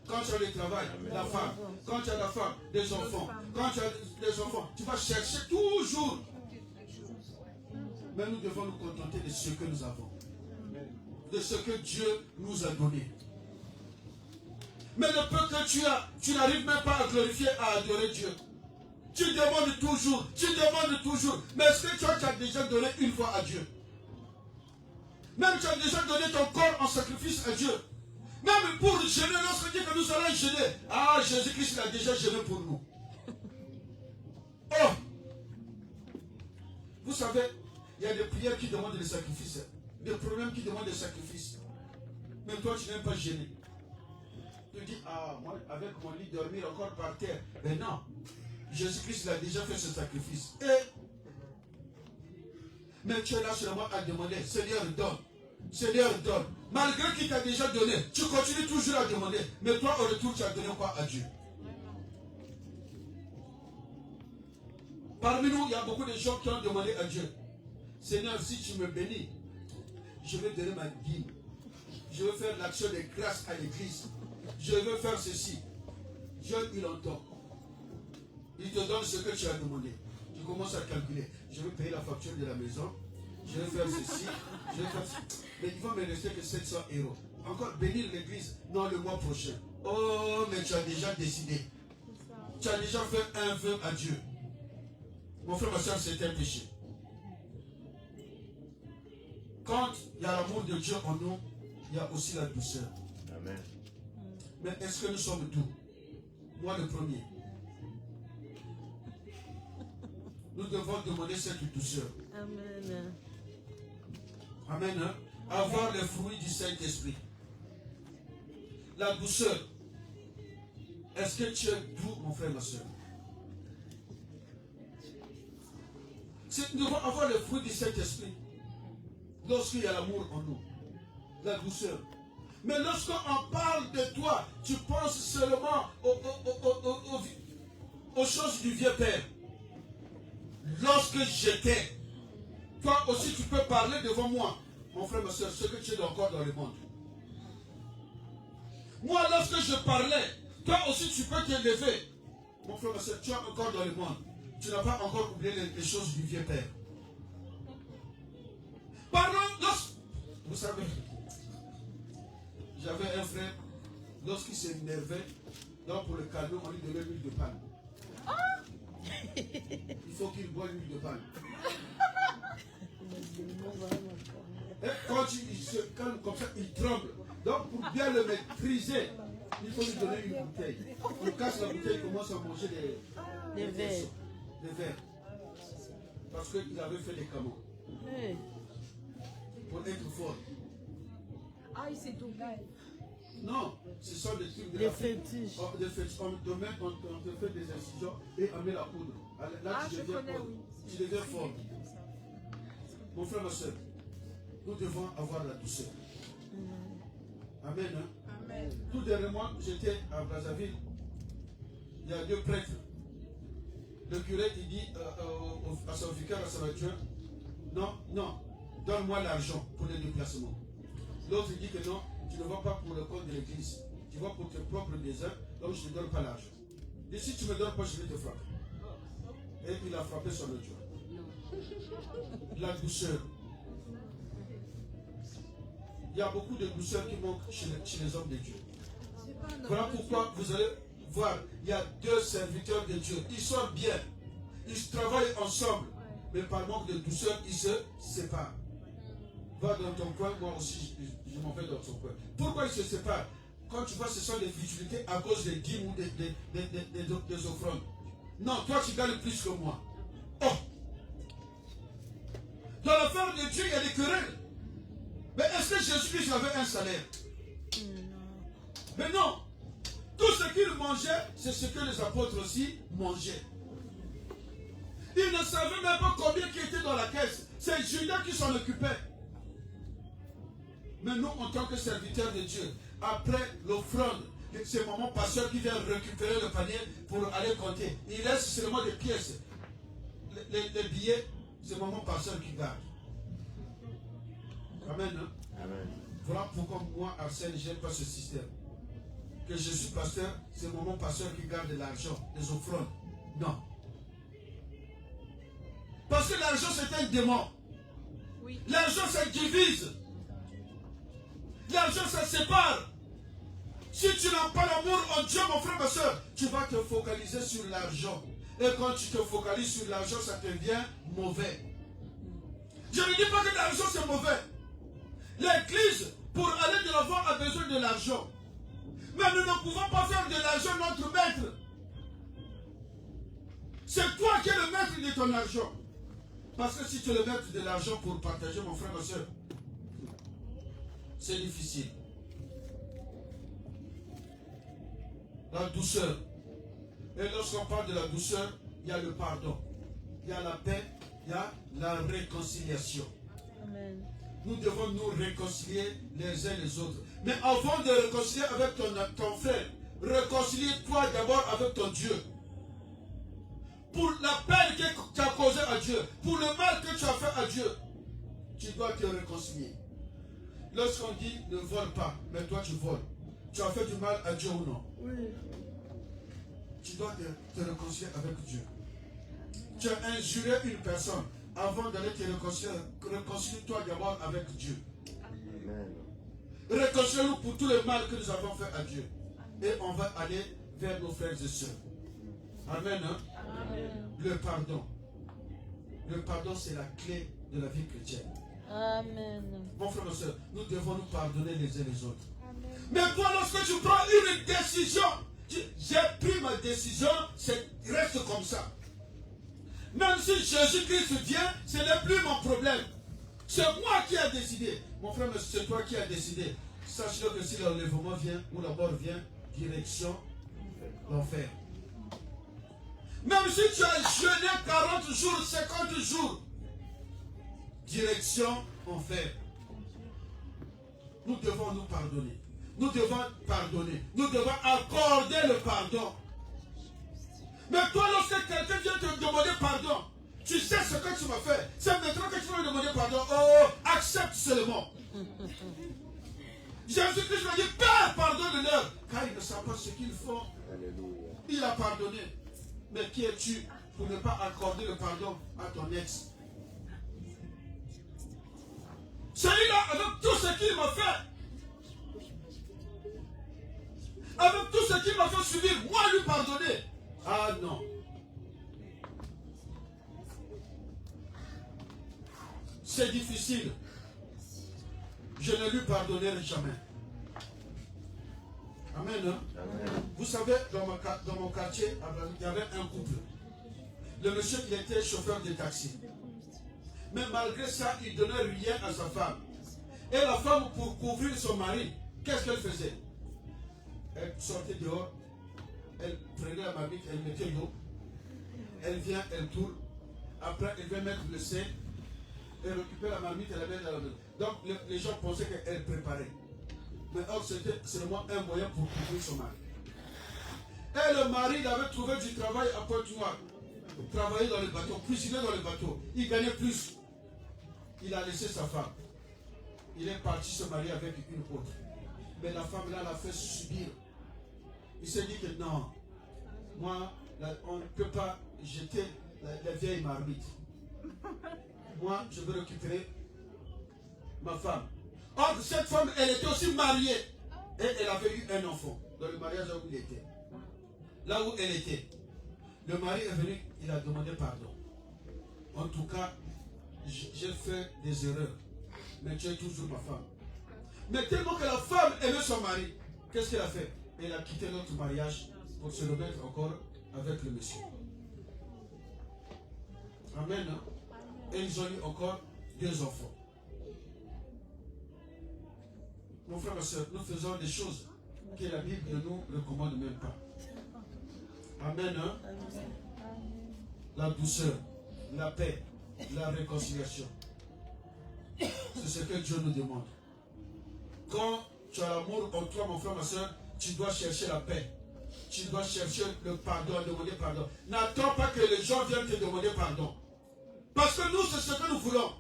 Quand tu as le travail, la femme. Quand tu as la femme, des enfants. Quand tu as des enfants, tu vas chercher toujours. Mais nous devons nous contenter de ce que nous avons. De ce que Dieu nous a donné. Mais le peu que tu as, tu n'arrives même pas à glorifier, à adorer Dieu. Tu demandes toujours. Mais est-ce que tu as déjà donné une fois à Dieu? Même tu as déjà donné ton corps en sacrifice à Dieu. Même pour jeûner, lorsque dit que nous allons jeûner, ah, Jésus-Christ l'a déjà jeûné pour nous. Oh! Vous savez, il y a des prières qui demandent des sacrifices, des problèmes qui demandent des sacrifices. Même toi, tu n'aimes pas jeûner. Tu dis, ah, moi, avec mon lit, dormir encore par terre. Mais non, Jésus-Christ a déjà fait ce sacrifice. Mais tu es là seulement à demander, Seigneur, donne. Seigneur, donne. Malgré qu'il t'a déjà donné, tu continues toujours à demander. Mais toi, au retour, tu as donné quoi à Dieu? Parmi nous, il y a beaucoup de gens qui ont demandé à Dieu, Seigneur, si tu me bénis, je vais donner ma dîme. Je veux faire l'action de grâce à l'église. Je veux faire ceci. Dieu, il entend. Il te donne ce que tu as demandé. Tu commences à calculer. Je vais payer la facture de la maison. Je vais faire ceci. Je vais faire ceci. Mais il va me rester que 700 €. Encore bénir l'église. Non, le mois prochain. Oh, mais tu as déjà décidé. Tu as déjà fait un vœu à Dieu. Mon frère, ma soeur, c'est un péché. Quand il y a l'amour de Dieu en nous, il y a aussi la douceur. Amen. Mais est-ce que nous sommes doux? Moi, le premier. Nous devons demander cette douceur. Amen. Amen. Hein? Avoir les fruits du Saint-Esprit. La douceur. Est-ce que tu es doux, mon frère, ma soeur? Nous devons avoir les fruits du Saint-Esprit. Lorsqu'il y a l'amour en nous. La douceur. Mais lorsqu'on parle de toi, tu penses seulement aux choses du vieux père. Lorsque j'étais, toi aussi tu peux parler devant moi, mon frère, ma soeur, ce que tu es encore dans le monde. Moi, lorsque je parlais, toi aussi tu peux te lever. Mon frère, ma soeur, tu es encore dans le monde. Tu n'as pas encore oublié les choses du vieux père. Pardon, vous savez, j'avais un frère, lorsqu'il s'énervait, donc pour le cadeau, on lui donnait l'huile de palme. Il faut qu'il boive l'huile de palme. Et quand il se calme comme ça, il tremble. Donc pour bien le maîtriser, il faut lui donner une bouteille. On casse la bouteille, il commence à manger des verres. Des verres. Parce qu'il avait fait des camons. Hey. Pour être fort. Ah, il s'est tombé. Non, ce sont des trucs de Les la fétiches. Des fétiches. On te fait des incisions et on met la poudre. Là, tu deviens fort. Tu deviens fort. Mon frère, ma soeur, nous devons avoir la douceur. Amen. Hein? Amen. Tout dernièrement, j'étais à Brazzaville. Il y a 2 prêtres. Le curé, il dit à son vicaire, à son adjoint, non, donne-moi l'argent pour les déplacements. L'autre, il dit que non, tu ne vas pas pour le compte de l'église. Tu vas pour tes propres désirs, donc je ne te donne pas l'argent. Et si tu ne me donnes pas, je vais te frapper. Et il a frappé son adjoint. La douceur. Il y a beaucoup de douceur qui manque chez les hommes de Dieu. Voilà pourquoi vous allez voir, il y a 2 serviteurs de Dieu. Ils sont bien. Ils travaillent ensemble. Mais par manque de douceur, ils se séparent. Va dans ton coin, moi aussi, je m'en vais dans ton coin. Pourquoi ils se séparent? Quand tu vois, ce sont des futilités à cause des dîmes ou des offrandes. Non, toi, tu gagnes plus que moi. Oh! Dans l'affaire de Dieu, il y a des querelles. Mais est-ce que Jésus-Christ avait un salaire? Mais non. Tout ce qu'il mangeait, c'est ce que les apôtres aussi mangeaient. Ils ne savaient même pas combien qui était dans la caisse. C'est Judas qui s'en occupait. Mais nous, en tant que serviteurs de Dieu, après l'offrande, c'est maman pasteur qui vient récupérer le panier pour aller compter. Il laisse seulement des pièces. Les billets, c'est maman pasteur qui garde. Amen. Hein? Amen. Voilà pourquoi moi, Arsène, je n'aime pas ce système. Que je suis pasteur, c'est maman pasteur qui garde l'argent, les offrandes. Non. Parce que l'argent, c'est un démon. Oui. L'argent, ça divise. L'argent, ça sépare. Si tu n'as pas l'amour en Dieu, mon frère, ma soeur, tu vas te focaliser sur l'argent. Et quand tu te focalises sur l'argent, ça devient mauvais. Je ne dis pas que l'argent, c'est mauvais. L'église, pour aller de l'avant, a besoin de l'argent. ne pouvons pas faire de l'argent notre maître. C'est toi qui es le maître de ton argent. Parce que si tu es le maître de l'argent pour partager, mon frère, ma soeur, c'est difficile. La douceur. Et lorsqu'on parle de la douceur, il y a le pardon, il y a la paix, il y a la réconciliation. Amen. Nous devons nous réconcilier les uns les autres. Mais avant de réconcilier avec ton frère, réconcilie-toi d'abord avec ton Dieu. Pour la peine que tu as causée à Dieu, pour le mal que tu as fait à Dieu, tu dois te réconcilier. Lorsqu'on dit ne vole pas, mais toi tu voles, tu as fait du mal à Dieu ou non? Oui. Tu dois te réconcilier avec Dieu. Tu as injuré une personne. Avant d'aller te réconcilier, réconcilie-toi d'abord avec Dieu. Amen. Réconcilie-nous pour tout le mal que nous avons fait à Dieu. Et on va aller vers nos frères et sœurs. Amen. Hein? Amen. Le pardon. Le pardon, c'est la clé de la vie chrétienne. Amen. Mon frère, ma soeur, nous devons nous pardonner les uns les autres. Amen. Mais toi, lorsque tu prends une décision, j'ai pris ma décision, reste comme ça. Même si Jésus-Christ vient, ce n'est plus mon problème. C'est moi qui ai décidé. Mon frère, c'est toi qui as décidé. Sache-le que si l'enlèvement vient ou la mort vient, direction l'enfer. Même si tu as jeûné 40 jours, 50 jours, direction enfer. Nous devons nous pardonner. Nous devons pardonner. Nous devons accorder le pardon. Mais toi, lorsque quelqu'un vient te demander pardon, tu sais ce que tu m'as fait. C'est maintenant que tu vas me demander pardon. Oh, accepte seulement. Jésus-Christ m'a dit, Père, pardonne-leur, car ils ne savent pas ce qu'ils font. Alléluia. Il a pardonné. Mais qui es-tu pour ne pas accorder le pardon à ton ex? Celui-là, avec tout ce qu'il m'a fait, avec tout ce qu'il m'a fait subir, moi lui pardonner. Ah non. C'est difficile. Je ne lui pardonnerai jamais. Amen. Hein? Amen. Vous savez, dans mon quartier, il y avait un couple. Le monsieur, il était chauffeur de taxi. Mais malgré ça, il ne donnait rien à sa femme. Et la femme, pour couvrir son mari, qu'est-ce qu'elle faisait? Elle sortait dehors, elle prenait la marmite, elle mettait l'eau, elle vient, elle tourne, après elle vient mettre le sein, elle récupère la marmite, elle la met dans la main. Donc les gens pensaient qu'elle préparait. Mais or, c'était seulement un moyen pour couvrir son mari. Et le mari, il avait trouvé du travail à Pointe-Noire. Travailler dans le bateau, cuisiner dans le bateau. Il gagnait plus. Il a laissé sa femme. Il est parti se marier avec une autre. Mais la femme là l'a fait subir. Il s'est dit que non, moi, on ne peut pas jeter la vieille marmite. Moi, je veux récupérer ma femme. Or, cette femme, elle était aussi mariée. Et elle avait eu un enfant dans le mariage où il était. Là où elle était. Le mari est venu, il a demandé pardon. En tout cas, j'ai fait des erreurs. Mais tu es toujours ma femme. Mais tellement que la femme aimait son mari, qu'est-ce qu'elle a fait? Elle a quitté notre mariage pour se remettre encore avec le monsieur. Amen. Hein? Et ils ont eu encore 2 enfants. Mon frère, ma soeur, nous faisons des choses que la Bible ne nous recommande même pas. Amen. Hein? La douceur, la paix, la réconciliation. C'est ce que Dieu nous demande. Quand tu as l'amour en toi, mon frère, ma soeur, tu dois chercher la paix. Tu dois chercher le pardon, demander pardon. N'attends pas que les gens viennent te demander pardon. Parce que nous, c'est ce que nous voulons.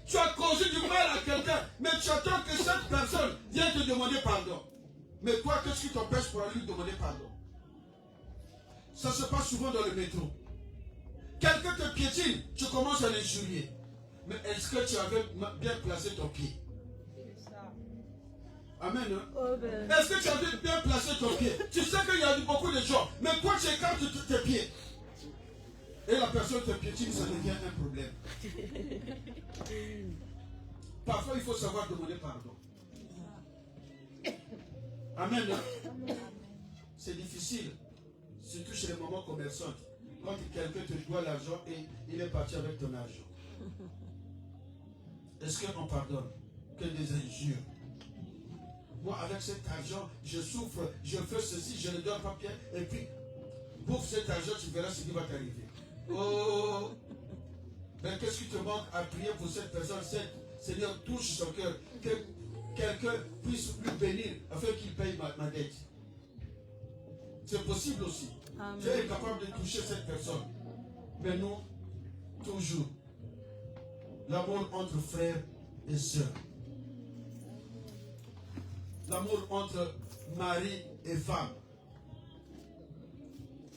Tu as causé du mal à quelqu'un, mais tu attends que cette personne vienne te demander pardon. Mais toi, qu'est-ce qui t'empêche pour aller lui demander pardon? Ça se passe souvent dans le métro. Quelqu'un te piétine, tu commences à l'injurier. Mais est-ce que tu avais bien placé ton pied? Amen. Hein? Amen. Est-ce que tu avais bien placé ton pied? Tu sais qu'il y a beaucoup de gens, mais toi tu écartes tes pieds. Et la personne te piétine, ça devient un problème. Parfois, il faut savoir demander pardon. Amen. Hein? c'est difficile, surtout chez les mamans commerçantes. Quand quelqu'un te doit l'argent et il est parti avec ton argent. Est-ce qu'on pardonne que des injures? Moi, avec cet argent, je souffre, je fais ceci, je ne dors pas bien, et puis, bouffe cet argent, tu verras ce qui va t'arriver. Oh! Mais qu'est-ce qui te manque à prier pour cette personne? Seigneur, touche son cœur, que quelqu'un puisse lui bénir, afin qu'il paye ma dette. C'est possible aussi. Amen. Dieu est capable de toucher cette personne. Mais nous, toujours, l'amour entre frères et sœurs. L'amour entre mari et femme.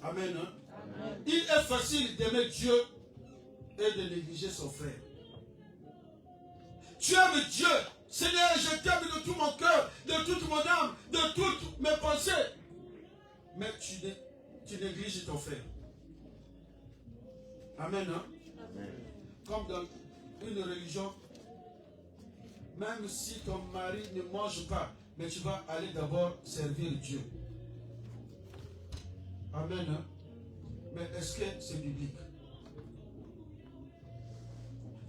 Amen. Hein? Amen. Il est facile d'aimer Dieu et de négliger son frère. Tu aimes Dieu. Seigneur, je t'aime de tout mon cœur, de toute mon âme, de toutes mes pensées. Mais tu négliges ton frère. Amen. Hein? Amen. Comme dans une religion, même si ton mari ne mange pas, mais tu vas aller d'abord servir Dieu. Amen. Hein? Mais est-ce que c'est biblique?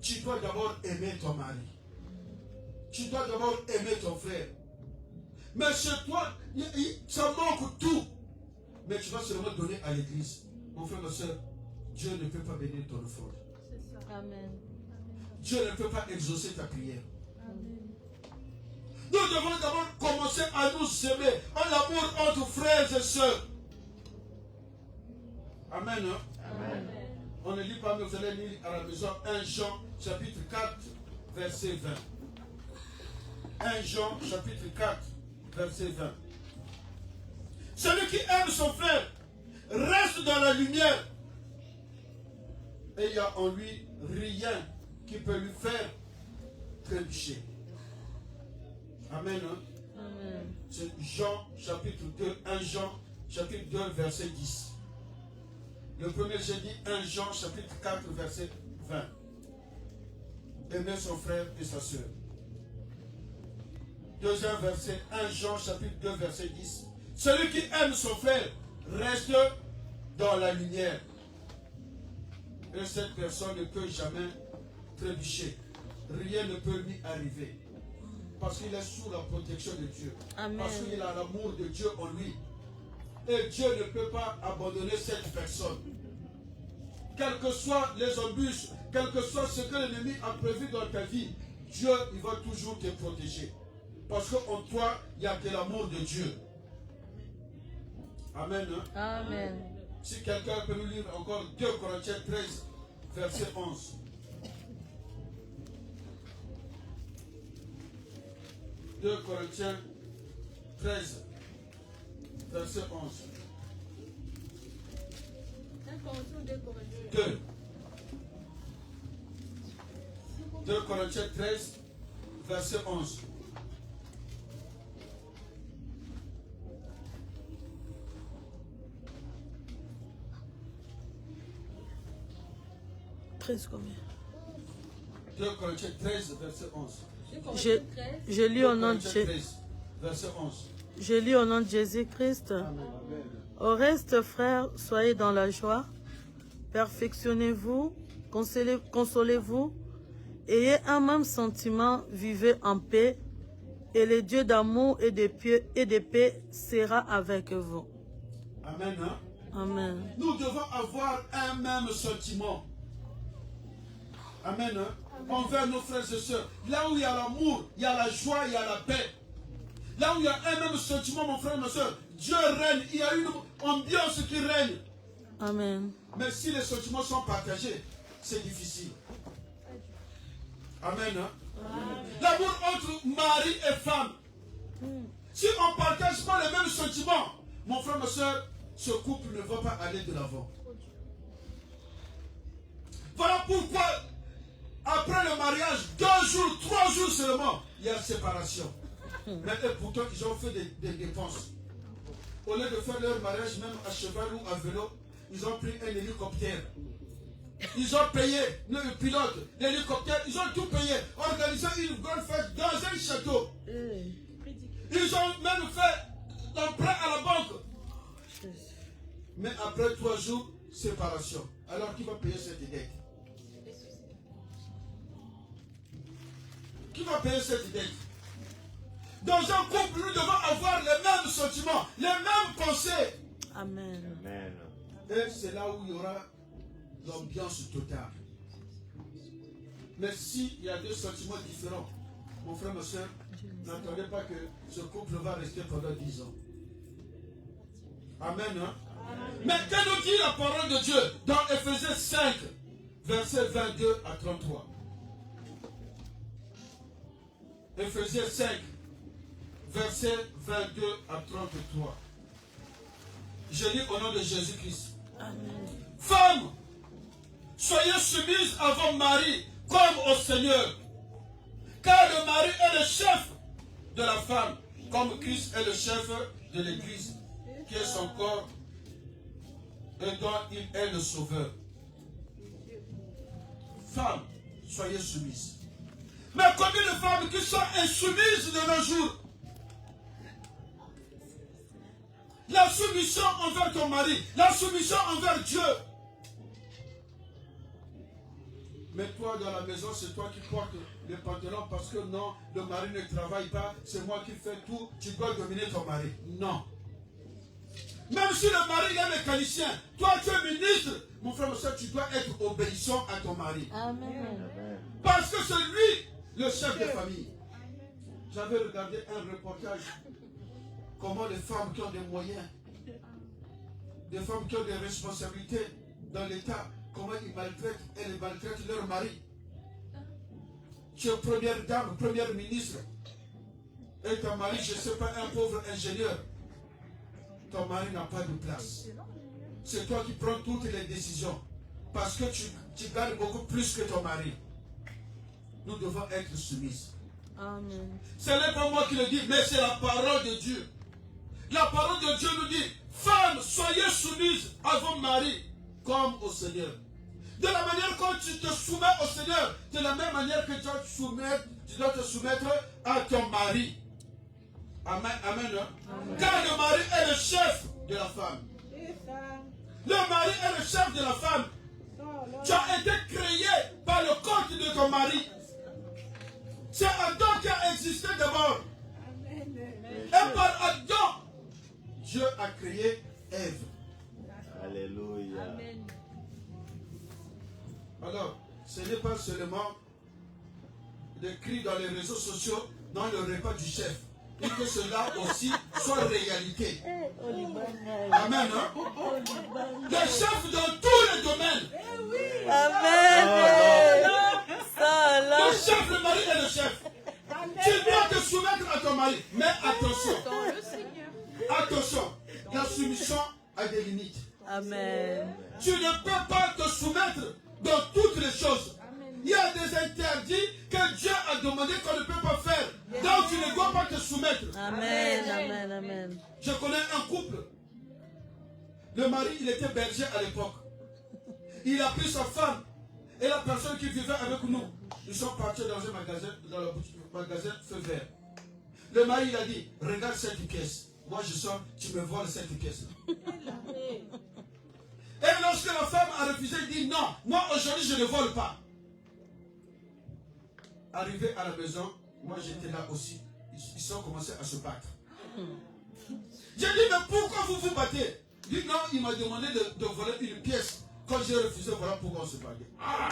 Tu dois d'abord aimer ton mari. Tu dois d'abord aimer ton frère. Mais chez toi, ça manque tout. Mais tu vas seulement donner à l'église. Mon frère, ma soeur, Dieu ne peut pas bénir ton effort. Amen. Dieu ne peut pas exaucer ta prière. Amen. Nous devons d'abord commencer à nous aimer en l'amour entre frères et sœurs. Amen. Hein? Amen. On ne lit pas, mais vous allez lire à la maison 1 Jean chapitre 4, verset 20. 1 Jean chapitre 4, verset 20. Celui qui aime son frère reste dans la lumière. Et il n'y a en lui rien qui peut lui faire trébucher. Amen. Hein? Amen. C'est Jean chapitre 2, 1 Jean chapitre 2, verset 10. Le premier, j'ai dit 1 Jean chapitre 4, verset 20. Aimer son frère et sa soeur. Deuxième verset, 1 Jean chapitre 2, verset 10. Celui qui aime son frère reste dans la lumière. Et cette personne ne peut jamais trébucher. Rien ne peut lui arriver. Parce qu'il est sous la protection de Dieu. Amen. Parce qu'il a l'amour de Dieu en lui. Et Dieu ne peut pas abandonner cette personne. Quelles que soient les embûches, quel que soit ce que l'ennemi a prévu dans ta vie, Dieu, il va toujours te protéger. Parce qu'en toi, il y a de l'amour de Dieu. Amen. Hein? Amen. Si quelqu'un peut nous lire encore 2 Corinthiens 13, verset 11. 2 Corinthiens 13, verset 11. 2. 2 Corinthiens 13, verset 11. Combien? 2 Corinthiens 13, verset 11. Je lis au nom de verset 11. Je lis au nom de Jésus-Christ. Au reste, frères, soyez dans la joie, perfectionnez-vous, consolez-vous, ayez un même sentiment, vivez en paix, et le Dieu d'amour et de paix sera avec vous. Amen. Hein? Amen. Nous devons avoir un même sentiment. Amen. Hein? Envers nos frères et sœurs. Là où il y a l'amour, il y a la joie, il y a la paix. Là où il y a un même sentiment, mon frère et ma soeur, Dieu règne. Il y a une ambiance qui règne. Amen. Mais si les sentiments sont partagés, c'est difficile. Amen. Hein? L'amour entre mari et femme. Si on ne partage pas les mêmes sentiments, mon frère et ma soeur, ce couple ne va pas aller de l'avant. Voilà pourquoi, après le mariage, 2 jours, 3 jours seulement, il y a séparation. Mais pourtant, ils ont fait des dépenses. Au lieu de faire leur mariage, même à cheval ou à vélo, ils ont pris un hélicoptère. Ils ont payé le pilote, l'hélicoptère, ils ont tout payé. Organisé une grande fête dans un château. Ils ont même fait l'emprunt à la banque. Mais après 3 jours, séparation. Alors qui va payer cette dette? Qui va payer cette dette? Dans un couple, nous devons avoir les mêmes sentiments, les mêmes pensées. Amen. Amen. Et c'est là où il y aura l'ambiance totale. Mais s'il y a deux sentiments différents, mon frère, ma soeur, n'attendez pas que ce couple va rester pendant 10 ans. Amen. Hein? Mais que nous dit la parole de Dieu dans Éphésiens 5, versets 22 à 33? Éphésiens 5, versets 22 à 33. Je lis au nom de Jésus-Christ. Femmes, soyez soumises à vos maris comme au Seigneur. Car le mari est le chef de la femme, comme Christ est le chef de l'Église, qui est son corps et dont il est le sauveur. Femmes, soyez soumises. Mais combien de femmes qui sont insoumises de nos jours? La soumission envers ton mari, la soumission envers Dieu. Mais toi, dans la maison, c'est toi qui portes les pantalons parce que non, le mari ne travaille pas, c'est moi qui fais tout, tu dois dominer ton mari. Non. Même si le mari est mécanicien, toi tu es ministre, mon frère, mon soeur, tu dois être obéissant à ton mari. Amen. Parce que c'est lui le chef de famille. J'avais regardé un reportage, comment les femmes qui ont des moyens, des femmes qui ont des responsabilités dans l'État, comment ils maltraitent, elles maltraitent leur mari. Tu es première dame, première ministre, et ton mari, je ne sais pas, un pauvre ingénieur. Ton mari n'a pas de place. C'est toi qui prends toutes les décisions. Parce que tu gagnes beaucoup plus que ton mari. Nous devons être soumises. Amen. Ce n'est pas moi qui le dis, mais c'est la parole de Dieu. La parole de Dieu nous dit, femmes, soyez soumises à vos maris comme au Seigneur. De la manière quand tu te soumets au Seigneur, de la même manière que tu dois te soumettre à ton mari. Amen. Amen. Amen. Car le mari est le chef de la femme. Le mari est le chef de la femme. Tu as été créé par le compte de ton mari. C'est Adam qui a existé d'abord. Et par Adam, Dieu a créé Ève. Alléluia. Amen. Alors, ce n'est pas seulement des cris dans les réseaux sociaux dans le repas du chef. Et que cela aussi soit réalité. Amen. Hein? Le chef dans tous les domaines. Amen. Le chef, le mari est le chef. Tu dois te soumettre à ton mari. Mais attention. Attention. La soumission a des limites. Amen. Tu ne peux pas te soumettre dans toutes les choses. Il y a des interdits que Dieu a demandé qu'on ne peut pas faire. Donc tu ne dois pas te soumettre. Amen. Amen. Amen. Je connais un couple. Le mari, il était berger à l'époque. Il a pris sa femme et la personne qui vivait avec nous. Nous sommes partis dans un magasin, dans le magasin Feu Vert. Le mari, il a dit, regarde cette pièce. Moi, je sors, tu me voles cette pièce. Et lorsque la femme a refusé, il dit, non, moi aujourd'hui, je ne vole pas. Arrivé à la maison, moi j'étais là aussi. Ils ont commencé à se battre. J'ai dit, mais pourquoi vous vous battez? Il dit, non, il m'a demandé de voler une pièce. Quand j'ai refusé, voilà pourquoi on se battait. Ah!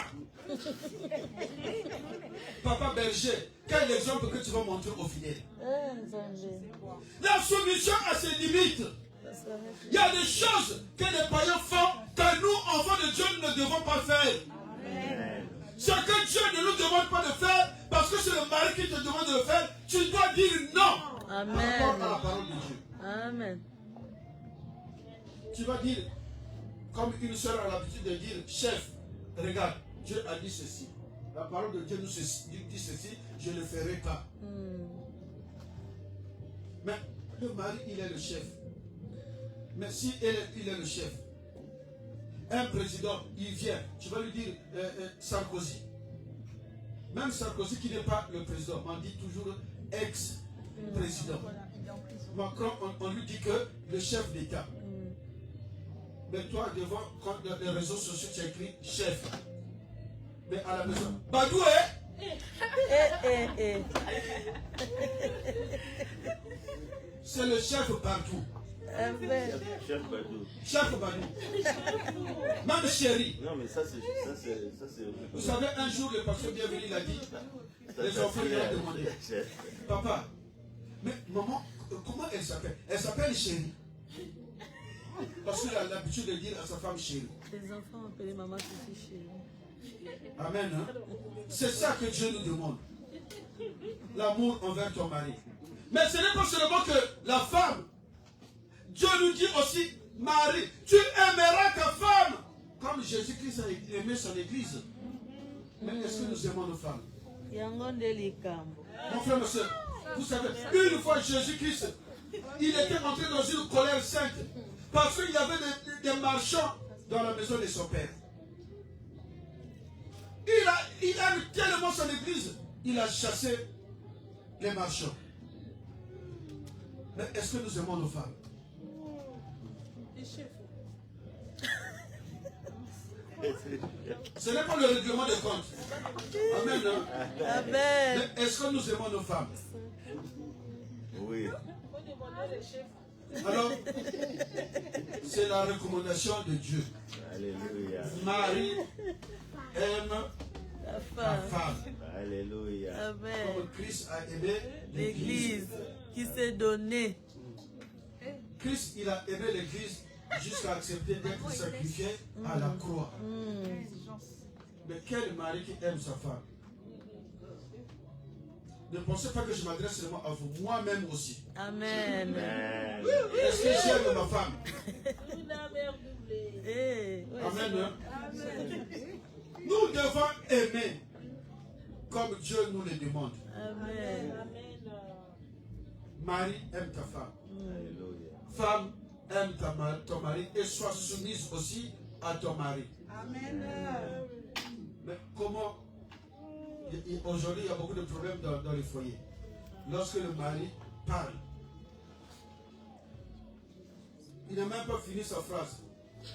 Papa berger, quel exemple que tu vas montrer aux fidèles? La soumission a ses limites. Il y a des choses que les païens font que nous, enfants de Dieu, ne devons pas faire. Amen. Ce que Dieu ne nous demande pas de faire, parce que c'est le mari qui te demande de le faire, tu dois dire non. Amen. Par rapport à la parole de Dieu. Amen. Tu vas dire, comme une soeur a l'habitude de dire, chef, regarde, Dieu a dit ceci. La parole de Dieu nous dit ceci, je ne le ferai pas. Mais le mari, il est le chef. Mais si il est le chef, un président, il vient, tu vas lui dire Sarkozy. Même Sarkozy qui n'est pas le président, on dit toujours ex-président. Macron, on lui dit que le chef d'État. Mais toi, devant les réseaux sociaux, tu as écrit chef. Mais à la maison, Badou, c'est le chef partout. Amen. Chef Badou. Chef Badou. Même chéri. Non, mais ça, c'est. Vous savez, un jour, le pasteur bienvenu, il a dit, les enfants lui ont demandé, papa, mais maman, comment elle s'appelle? Elle s'appelle chéri. Parce qu'il a l'habitude de dire à sa femme chérie. Les enfants appellent maman Fifi chérie. Amen. Hein? C'est ça que Dieu nous demande. L'amour envers ton mari. Mais ce n'est pas seulement que la femme. Dieu nous dit aussi, Marie, tu aimeras ta femme. Comme Jésus-Christ a aimé son église. Mais est-ce que nous aimons nos femmes? Mon frère, ma soeur, vous savez, une fois Jésus-Christ, il était entré dans une colère sainte. Parce qu'il y avait des marchands dans la maison de son père. Il aime tellement son église, il a chassé les marchands. Mais est-ce que nous aimons nos femmes? Ce n'est pas le règlement de compte. Amen. Hein? Amen. Mais est-ce que nous aimons nos femmes? Oui. Alors, c'est la recommandation de Dieu. Alléluia. Marie aime la femme. Alléluia. Amen. Comme Christ a aimé L'église qui s'est donnée. Christ, il a aimé l'église jusqu'à accepter d'être sacrifié à la croix. Mais quel mari qui aime sa femme? Ne pensez pas que je m'adresse seulement à vous, moi-même aussi. Amen. Amen. Est-ce que j'aime ma femme? Amen. Amen. Nous devons aimer comme Dieu nous le demande. Amen. Marie, aime ta femme. Alléluia. Femme, aime ton mari et sois soumise aussi à ton mari. Amen. Mais comment? Aujourd'hui, il y a beaucoup de problèmes dans les foyers. Lorsque le mari parle, il n'a même pas fini sa phrase,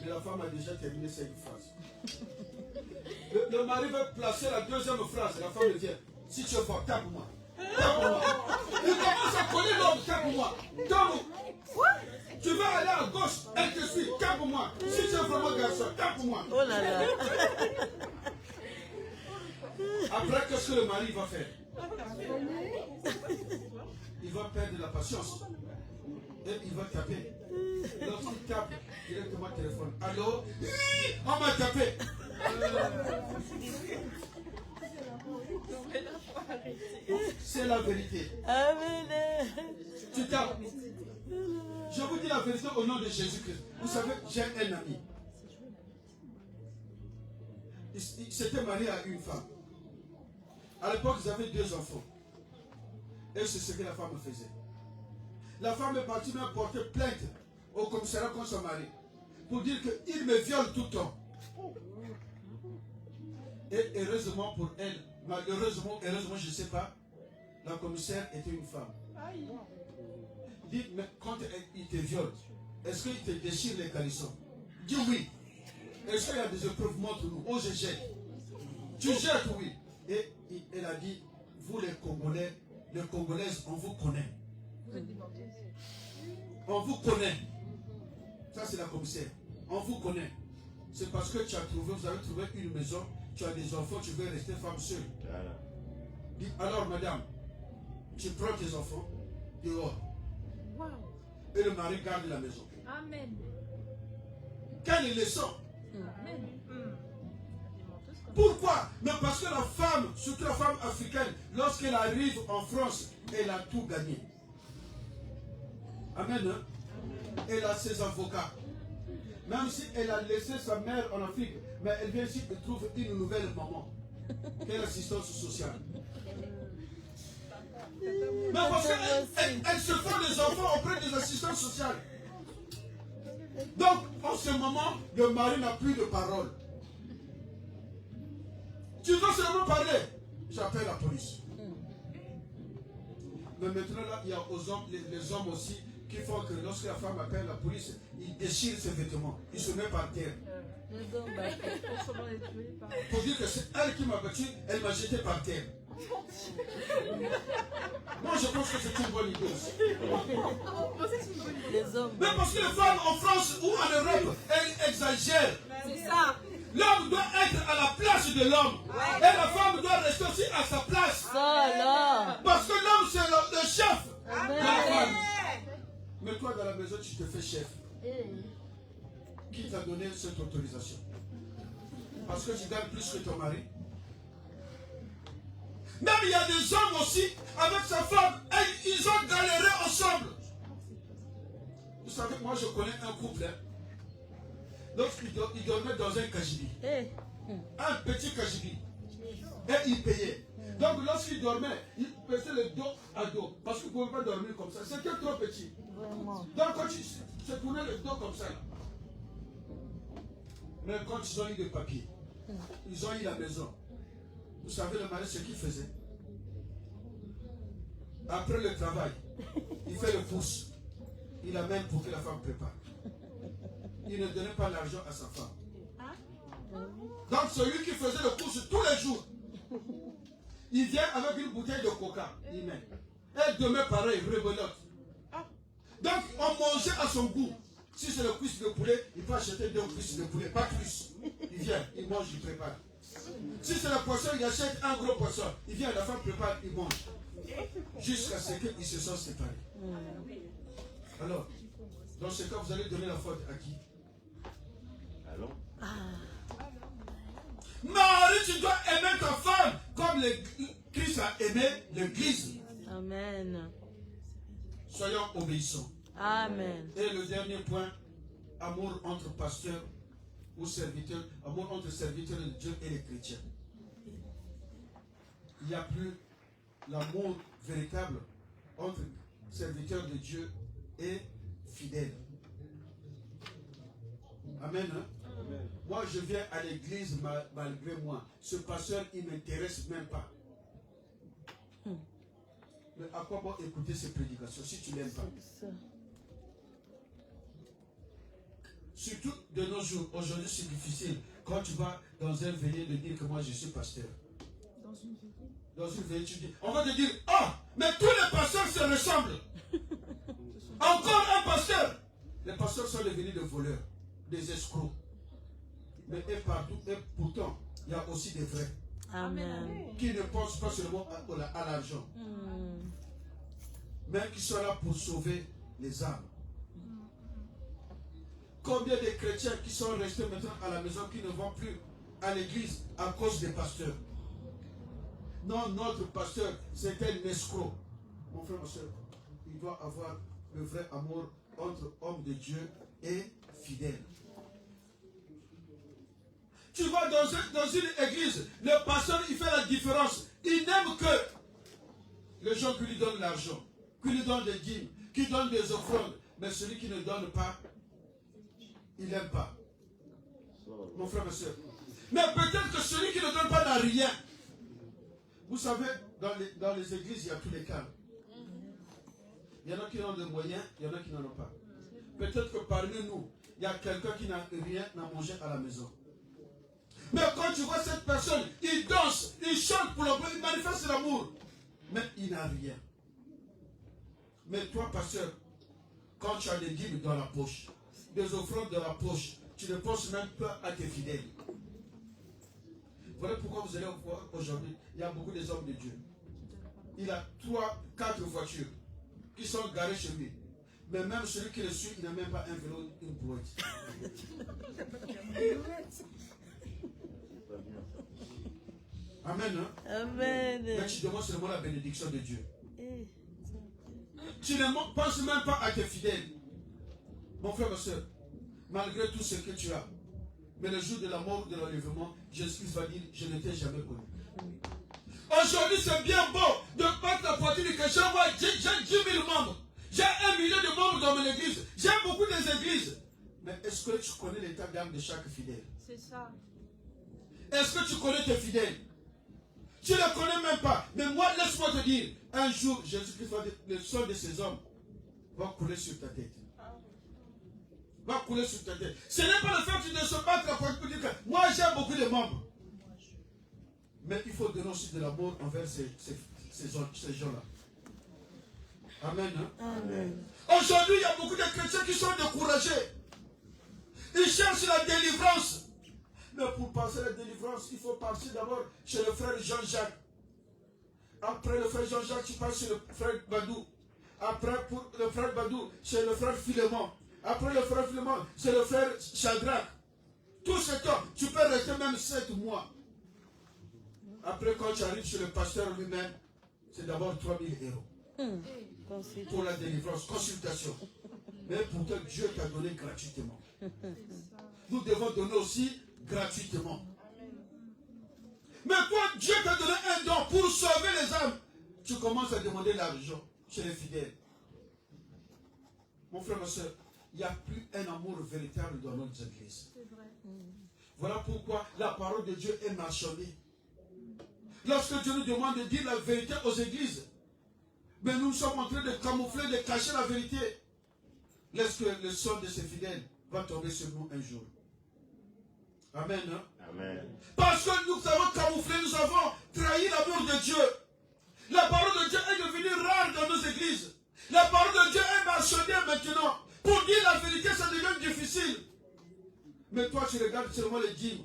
mais la femme a déjà terminé sa phrase. Le mari veut placer la deuxième phrase, la femme lui dit, si tu es fort, tape-moi. Tape-moi. Il commence à coller l'homme, tape-moi. Tape-moi. Tu vas aller à gauche, elle te suit, tape-moi. Si tu es vraiment garçon, tape-moi. Oh là là. Après, qu'est-ce que le mari va faire? Il va perdre la patience. Et il va taper. Lorsqu'il tape, directement téléphone. Allô? On m'a tapé. C'est la vérité. Amen. Tu tapes. Je vous dis la vérité au nom de Jésus-Christ. Vous savez, j'ai un ami. Il s'était marié à une femme. À l'époque, ils avaient 2 enfants. Et c'est ce que la femme faisait. La femme est partie même porter plainte au commissariat contre son mari pour dire qu'il me viole tout le temps. Et heureusement pour elle, malheureusement, je ne sais pas, la commissaire était une femme. Dites, mais quand il te viole, est-ce qu'il te déchire les calissons? Dis oui. Est-ce qu'il y a des épreuves? Montre-nous. Oh, je jette. Tu jettes, oui. Et elle a dit, vous les Congolais, les Congolaises, on vous connaît. On vous connaît. Ça, c'est la commissaire. On vous connaît. C'est parce que vous avez trouvé une maison, tu as des enfants, tu veux rester femme seule. Voilà. Dites, alors, madame, tu prends tes enfants dehors. Wow. Et le mari garde la maison. Amen. Quelle leçon? Amen. Pourquoi? Mais parce que la femme, surtout la femme africaine, lorsqu'elle arrive en France, elle a tout gagné. Amen. Hein? Elle a ses avocats. Même si elle a laissé sa mère en Afrique, mais elle vient ici et trouve une nouvelle maman. Quelle assistance sociale. Mais parce qu'elle se fait des enfants auprès des assistances sociales. Donc, en ce moment, le mari n'a plus de parole. Tu veux seulement parler? J'appelle la police. Mais maintenant, là, il y a aux hommes, les hommes aussi qui font que lorsque la femme appelle la police, il déchire ses vêtements, il se met par terre. Pour dire que c'est elle qui m'a battu, elle m'a jeté par terre. Moi je pense que c'est une bonne idée aussi. Les hommes. Mais parce que les femmes en France ou en Europe, elles exagèrent. C'est ça. L'homme doit être à la place de l'homme. Et la femme doit rester aussi à sa place. Ça, là. Parce que l'homme c'est le chef. Amen. La femme. Mais toi dans la maison tu te fais chef. Qui t'a donné cette autorisation? Parce que tu gagnes plus que ton mari. Même il y a des hommes aussi, avec sa femme, ils ont galéré ensemble. Vous savez, moi je connais un couple. Hein. Lorsqu'ils dormaient dans un cagibi. Un petit cagibi. Et ils payaient. Donc lorsqu'ils dormaient, ils faisaient le dos à dos. Parce qu'ils ne pouvaient pas dormir comme ça. C'était trop petit. Vraiment. Donc quand tu se tournais le dos comme ça. Là. Mais quand ils ont eu des papiers, ils ont eu la maison. Vous savez le mari ce qu'il faisait? Après le travail, il fait le pouce. Il amène pour que la femme prépare. Il ne donnait pas l'argent à sa femme. Donc celui qui faisait le pouce tous les jours, il vient avec une bouteille de coca. Il met. Et demain pareil, rebelote. Donc on mangeait à son goût. Si c'est le cuisse de poulet, il peut acheter 2 cuisses de poulet, pas plus. Il vient, il mange, il prépare. Si c'est le poisson, il achète un gros poisson. Il vient, la femme prépare, il mange. Jusqu'à ce qu'ils se sont séparés. Alors, dans ce cas, vous allez donner la faute à qui? Allons. Marie, tu dois aimer ta femme comme Christ a aimé l'Église. Amen. Soyons obéissants. Amen. Et le dernier point, amour entre pasteurs ou serviteurs, amour entre serviteurs de Dieu et les chrétiens. Il n'y a plus l'amour véritable entre serviteurs de Dieu et fidèles. Amen. Hein? Amen. Moi, je viens à l'église malgré moi. Ce pasteur, il ne m'intéresse même pas. Mais à quoi bon écouter ces prédications si tu ne l'aimes pas? Surtout de nos jours, aujourd'hui c'est difficile. Quand tu vas dans un veillée de dire que moi je suis pasteur. Dans une veillée, tu dis, on va te dire, ah, mais tous les pasteurs se ressemblent. Encore un pasteur. Les pasteurs sont devenus des voleurs, des escrocs. Mais et partout, et pourtant, il y a aussi des vrais. Amen. Qui ne pensent pas seulement à l'argent. Mais qui sont là pour sauver les âmes. Combien de chrétiens qui sont restés maintenant à la maison, qui ne vont plus à l'église à cause des pasteurs? Non, notre pasteur, c'est un escroc. Mon frère, ma soeur, il doit avoir le vrai amour entre hommes de Dieu et fidèles. Tu vas dans une église, le pasteur, il fait la différence. Il n'aime que les gens qui lui donnent l'argent, qui lui donnent des dîmes, qui donnent des offrandes. Mais celui qui ne donne pas, il n'aime pas. Mon frère, ma soeur. Mais peut-être que celui qui ne donne pas n'a rien. Vous savez, dans les églises, il y a tous les cas. Il y en a qui ont des moyens, il y en a qui n'en ont pas. Peut-être que parmi nous, il y a quelqu'un qui n'a rien à manger à la maison. Mais quand tu vois cette personne, il danse, il chante pour l'amour, il manifeste l'amour. Mais il n'a rien. Mais toi, pasteur, quand tu as des dîmes dans la poche, des offrandes dans la poche, tu ne penses même pas à tes fidèles. Voilà pourquoi vous allez voir aujourd'hui, il y a beaucoup des hommes de Dieu. Il a 3-4 voitures qui sont garées chez lui. Mais même celui qui le suit, il n'a même pas un vélo, une brouette. Amen. Hein? Amen. Mais tu demandes seulement la bénédiction de Dieu. Tu ne penses même pas à tes fidèles. Mon frère, ma soeur, malgré tout ce que tu as, mais le jour de la mort, de l'enlèvement, Jésus va dire, je ne t'ai jamais connu. Aujourd'hui, c'est bien beau de battre la poitrine que j'ai 10 000 membres. J'ai 1 million de membres dans mon église. J'ai beaucoup d'églises. Mais est-ce que tu connais l'état d'âme de chaque fidèle? C'est ça. Est-ce que tu connais tes fidèles? Tu ne les connais même pas. Mais moi, laisse-moi te dire, un jour, Jésus-Christ va dire, le sol de ces hommes va couler sur ta tête. Va couler sur ta tête. Ce n'est pas le fait de se battre pour dire que moi j'ai beaucoup de membres. Mais il faut donner aussi de l'amour envers ces gens-là. Amen. Hein? Amen. Aujourd'hui, il y a beaucoup de chrétiens qui sont découragés. Ils cherchent la délivrance. Mais pour passer la délivrance, il faut passer d'abord chez le frère Jean-Jacques. Après le frère Jean-Jacques, tu passes chez le frère Badou. Après, pour le frère Badou, chez le frère Philémon. Après le frère Philémon, c'est le frère Shadrach. Tout ce temps, tu peux rester même 7 mois. Après, quand tu arrives chez le pasteur lui-même, c'est d'abord 3000 euros. Pour la délivrance, consultation. Mais pourtant, Dieu t'a donné gratuitement. Nous devons donner aussi gratuitement. Mais toi, Dieu t'a donné un don pour sauver les âmes. Tu commences à demander l'argent chez les fidèles. Mon frère, ma soeur, il n'y a plus un amour véritable dans notre église. Voilà pourquoi la parole de Dieu est marchandée. Lorsque Dieu nous demande de dire la vérité aux églises, mais nous sommes en train de camoufler, de cacher la vérité. Laisse que le sang de ces fidèles va tomber sur nous un jour. Amen. Hein? Amen. Parce que nous avons camouflé, nous avons trahi l'amour de Dieu. La parole de Dieu est devenue rare dans nos églises. La parole de Dieu est marchandée maintenant. Pour dire la vérité, ça devient difficile. Mais toi, tu regardes seulement les dîmes.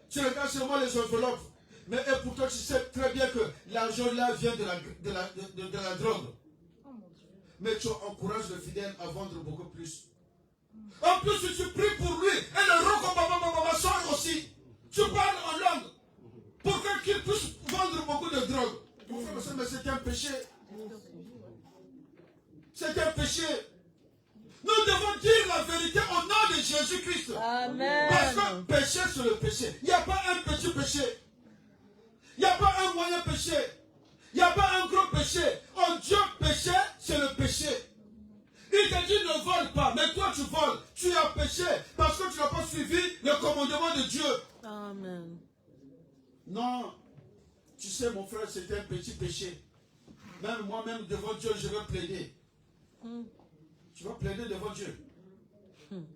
Tu regardes seulement les enveloppes. Mais et pourtant, tu sais très bien que l'argent là vient de la drogue. Mais tu encourages le fidèle à vendre beaucoup plus. En plus, si tu pries pour lui, et le rocobabababa sort aussi. Tu parles en langue. Pour qu'il puisse vendre beaucoup de drogue. Mon frère, mais c'est un péché. C'est un péché. Nous devons dire la vérité au nom de Jésus-Christ. Amen. Parce que péché, c'est le péché. Il n'y a pas un petit péché. Il n'y a pas un moyen péché. Il n'y a pas un gros péché. Oh Dieu, péché, c'est le péché. Il te dit ne vole pas, mais toi tu voles. Tu as péché parce que tu n'as pas suivi le commandement de Dieu. Amen. Non. Tu sais, mon frère, c'est un petit péché. Même moi-même, devant Dieu, je vais plaider. Tu vas plaider devant Dieu.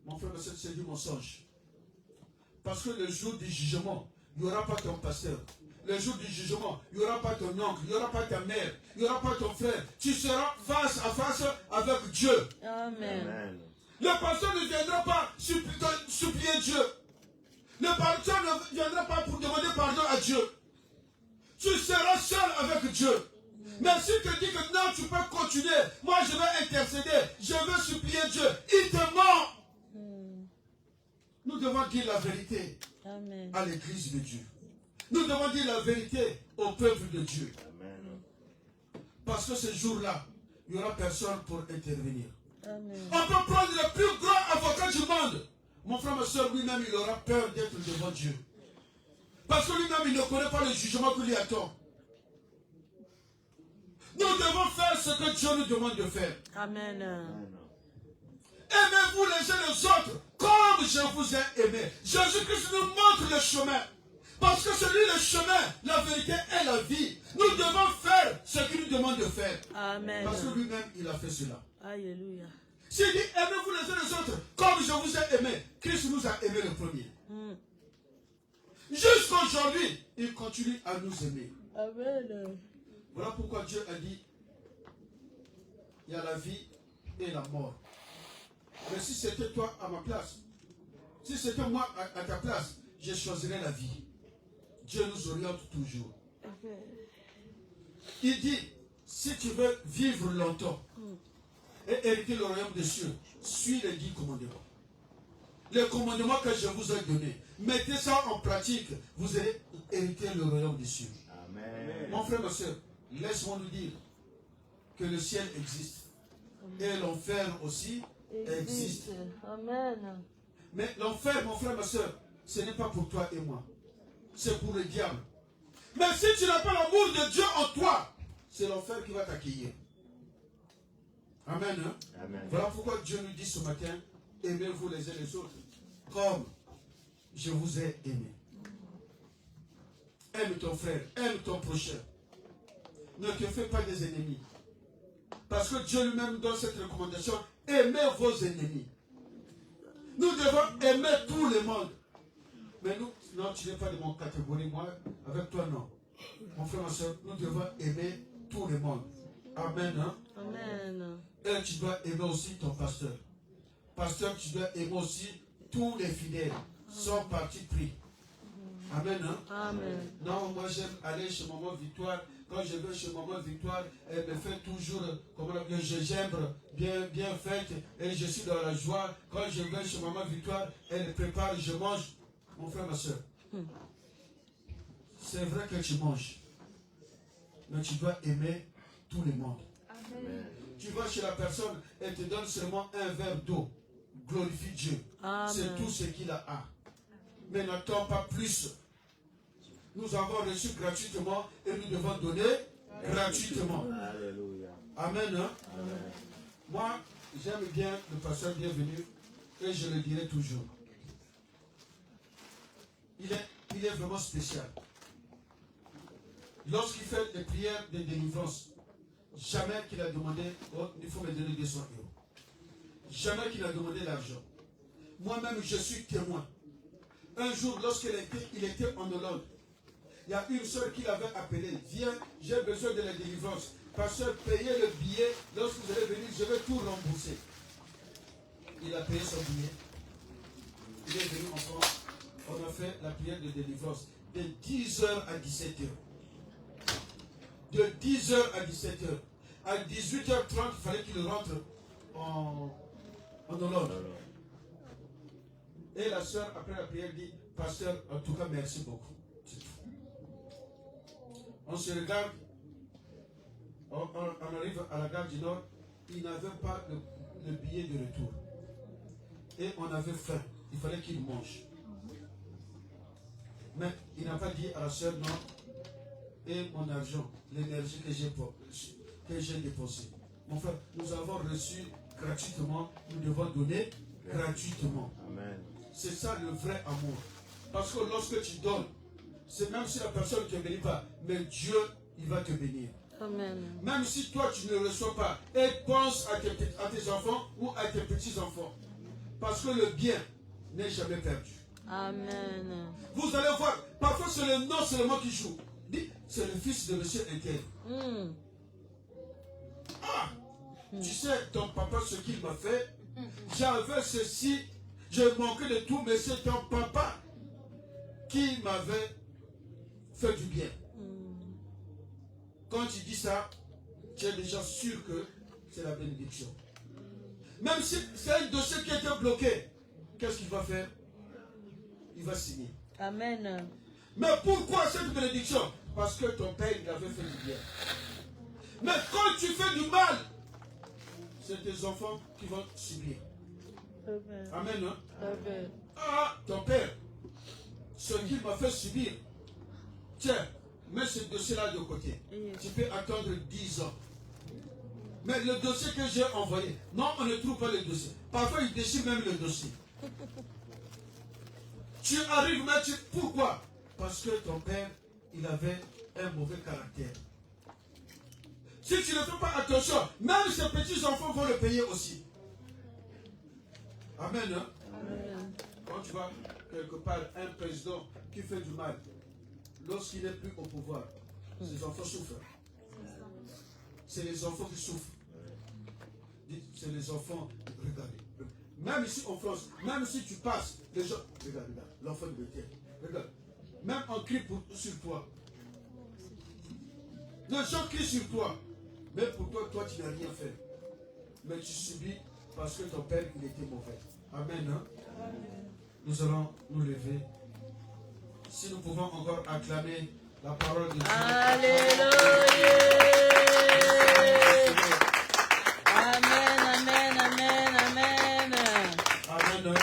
Mon frère, c'est du mensonge. Parce que le jour du jugement, il n'y aura pas ton pasteur. Le jour du jugement, il n'y aura pas ton oncle, il n'y aura pas ta mère, il n'y aura pas ton frère. Tu seras face à face avec Dieu. Amen. Amen. Le pasteur ne viendra pas supplier Dieu. Le pasteur ne viendra pas pour demander pardon à Dieu. Tu seras seul avec Dieu. Mais s'il te dit que non, tu peux continuer, moi je vais intercéder, je vais supplier Dieu, il te ment. Nous devons dire la vérité Amen. à l'église de Dieu. Nous devons dire la vérité au peuple de Dieu. Amen. Parce que ce jour-là, il n'y aura personne pour intervenir. Amen. On peut prendre le plus grand avocat du monde. Mon frère, ma soeur, lui-même, il aura peur d'être devant Dieu. Parce que lui-même, il ne connaît pas le jugement que lui attend. Nous devons faire ce que Dieu nous demande de faire. Amen. Aimez-vous les uns les autres comme je vous ai aimé. Jésus-Christ nous montre le chemin. Parce que c'est lui le chemin, la vérité et la vie. Nous devons faire ce qu'il nous demande de faire. Amen. Parce que lui-même, il a fait cela. Alléluia. S'il dit aimez-vous les uns les autres comme je vous ai aimé, Christ nous a aimé le premier. Jusqu'aujourd'hui, il continue à nous aimer. Amen. Voilà pourquoi Dieu a dit il y a la vie et la mort. Mais si c'était toi à ma place, si c'était moi à ta place, je choisirais la vie. Dieu nous oriente toujours. Il dit, si tu veux vivre longtemps et hériter le royaume des cieux, suis les 10 commandements. Les commandements que je vous ai donnés, mettez ça en pratique, vous allez hériter le royaume des cieux. Amen. Mon frère, ma soeur, laisse-moi nous dire que le ciel existe et l'enfer aussi existe. Amen. Mais l'enfer, mon frère, ma soeur, ce n'est pas pour toi et moi. C'est pour le diable. Mais si tu n'as pas l'amour de Dieu en toi, c'est l'enfer qui va t'accueillir. Amen. Hein? Amen. Voilà pourquoi Dieu nous dit ce matin, aimez-vous les uns les autres, comme je vous ai aimé. Aime ton frère, aime ton prochain. Ne te fais pas des ennemis. Parce que Dieu lui-même donne cette recommandation. Aimez vos ennemis. Nous devons aimer tout le monde. Mais nous, non, tu n'es pas de mon catégorie. Moi, avec toi, non. Mon frère, ma soeur, nous devons aimer tout le monde. Amen. Hein? Amen. Et tu dois aimer aussi ton pasteur. Pasteur, tu dois aimer aussi tous les fidèles, sans parti pris. Amen. Hein? Amen. Non, moi j'aime aller chez Maman Victoire. Quand je vais chez Maman Victoire, elle me fait toujours comme le gingembre bien fait et je suis dans la joie. Quand je vais chez Maman Victoire, elle prépare, je mange. Mon frère, ma soeur, c'est vrai que tu manges, mais tu dois aimer tout le monde. Amen. Tu vas chez la personne, elle te donne seulement un verre d'eau. Glorifie Dieu. Amen. C'est tout ce qu'il a. Mais n'attends pas plus. Nous avons reçu gratuitement et nous devons donner gratuitement. Alléluia. Amen. Hein? Amen. Moi, j'aime bien le pasteur bienvenu et je le dirai toujours. Il est vraiment spécial. Lorsqu'il fait des prières de délivrance, jamais qu'il a demandé, oh, il faut me donner 200 €. Jamais qu'il a demandé l'argent. Moi-même, je suis témoin. Un jour, lorsqu'il était en Hollande, il y a une soeur qui l'avait appelé. Viens, j'ai besoin de la délivrance. Pasteur, payez le billet. Lorsque vous allez venir, je vais tout rembourser. Il a payé son billet. Il est venu en France. On a fait la prière de délivrance de 10h à 17h. De 10h à 17h. À 18h30, il fallait qu'il rentre en Hollande. Et la soeur, après la prière, dit, pasteur, en tout cas, merci beaucoup. C'est tout. On se regarde, on arrive à la gare du Nord, il n'avait pas le billet de retour. Et on avait faim, il fallait qu'il mange. Mais il n'a pas dit à la soeur, non, et mon argent, l'énergie que j'ai dépensée. Mon frère, nous avons reçu gratuitement, nous devons donner gratuitement. Amen. C'est ça le vrai amour. Parce que lorsque tu donnes, c'est même si la personne ne te bénit pas, mais Dieu, il va te bénir. Amen. Même si toi, tu ne le reçois pas, et pense à tes enfants ou à tes petits-enfants. Parce que le bien n'est jamais perdu. Amen. Vous allez voir, parfois c'est le nom seulement qui joue. Dis, c'est le fils de monsieur Intel. Ah, tu sais, ton papa, ce qu'il m'a fait, j'avais ceci, je manquais de tout, mais c'est ton papa qui m'avait fait du bien. Quand tu dis ça, tu es déjà sûr que c'est la bénédiction. Même si c'est un dossier qui était bloqué, qu'est-ce qu'il va faire? Il va signer. Amen. Mais pourquoi cette bénédiction? Parce que ton père, il avait fait du bien. Mais quand tu fais du mal, c'est tes enfants qui vont subir. Amen. Amen. Hein? Amen. Ah, ton père, ce qu'il m'a fait subir, tiens, mets ce dossier-là de côté. Tu peux attendre 10 ans. Mais le dossier que j'ai envoyé, non, on ne trouve pas le dossier. Parfois, il déchire même le dossier. Tu arrives, mais pourquoi? Parce que ton père, il avait un mauvais caractère. Si tu ne fais pas attention, même ses petits-enfants vont le payer aussi. Amen. Hein? Amen. Quand tu vois quelque part un président qui fait du mal, lorsqu'il n'est plus au pouvoir, ses enfants souffrent. C'est les enfants qui souffrent. Dites, c'est les enfants. Regardez. Même ici en France, même si tu passes, les gens. Regarde, l'enfant de Bethel. Regarde. Même on crie sur toi. Les gens crient sur toi. Mais pour toi, tu n'as rien fait. Mais tu subis parce que ton père, il était mauvais. Amen. Hein? Nous allons nous lever. Si nous pouvons encore acclamer la parole de Dieu. Alléluia. Amen, amen, amen, amen. Amen.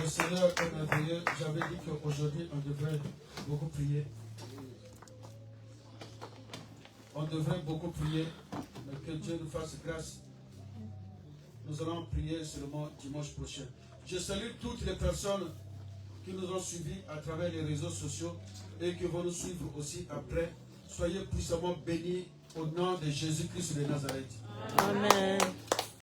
Le Seigneur est merveilleux. J'avais dit qu'aujourd'hui, on devrait beaucoup prier. On devrait beaucoup prier. Mais que Dieu nous fasse grâce. Nous allons prier seulement dimanche prochain. Je salue toutes les personnes qui nous ont suivis à travers les réseaux sociaux et qui vont nous suivre aussi après. Soyez puissamment bénis Au nom de Jésus-Christ de Nazareth. Amen.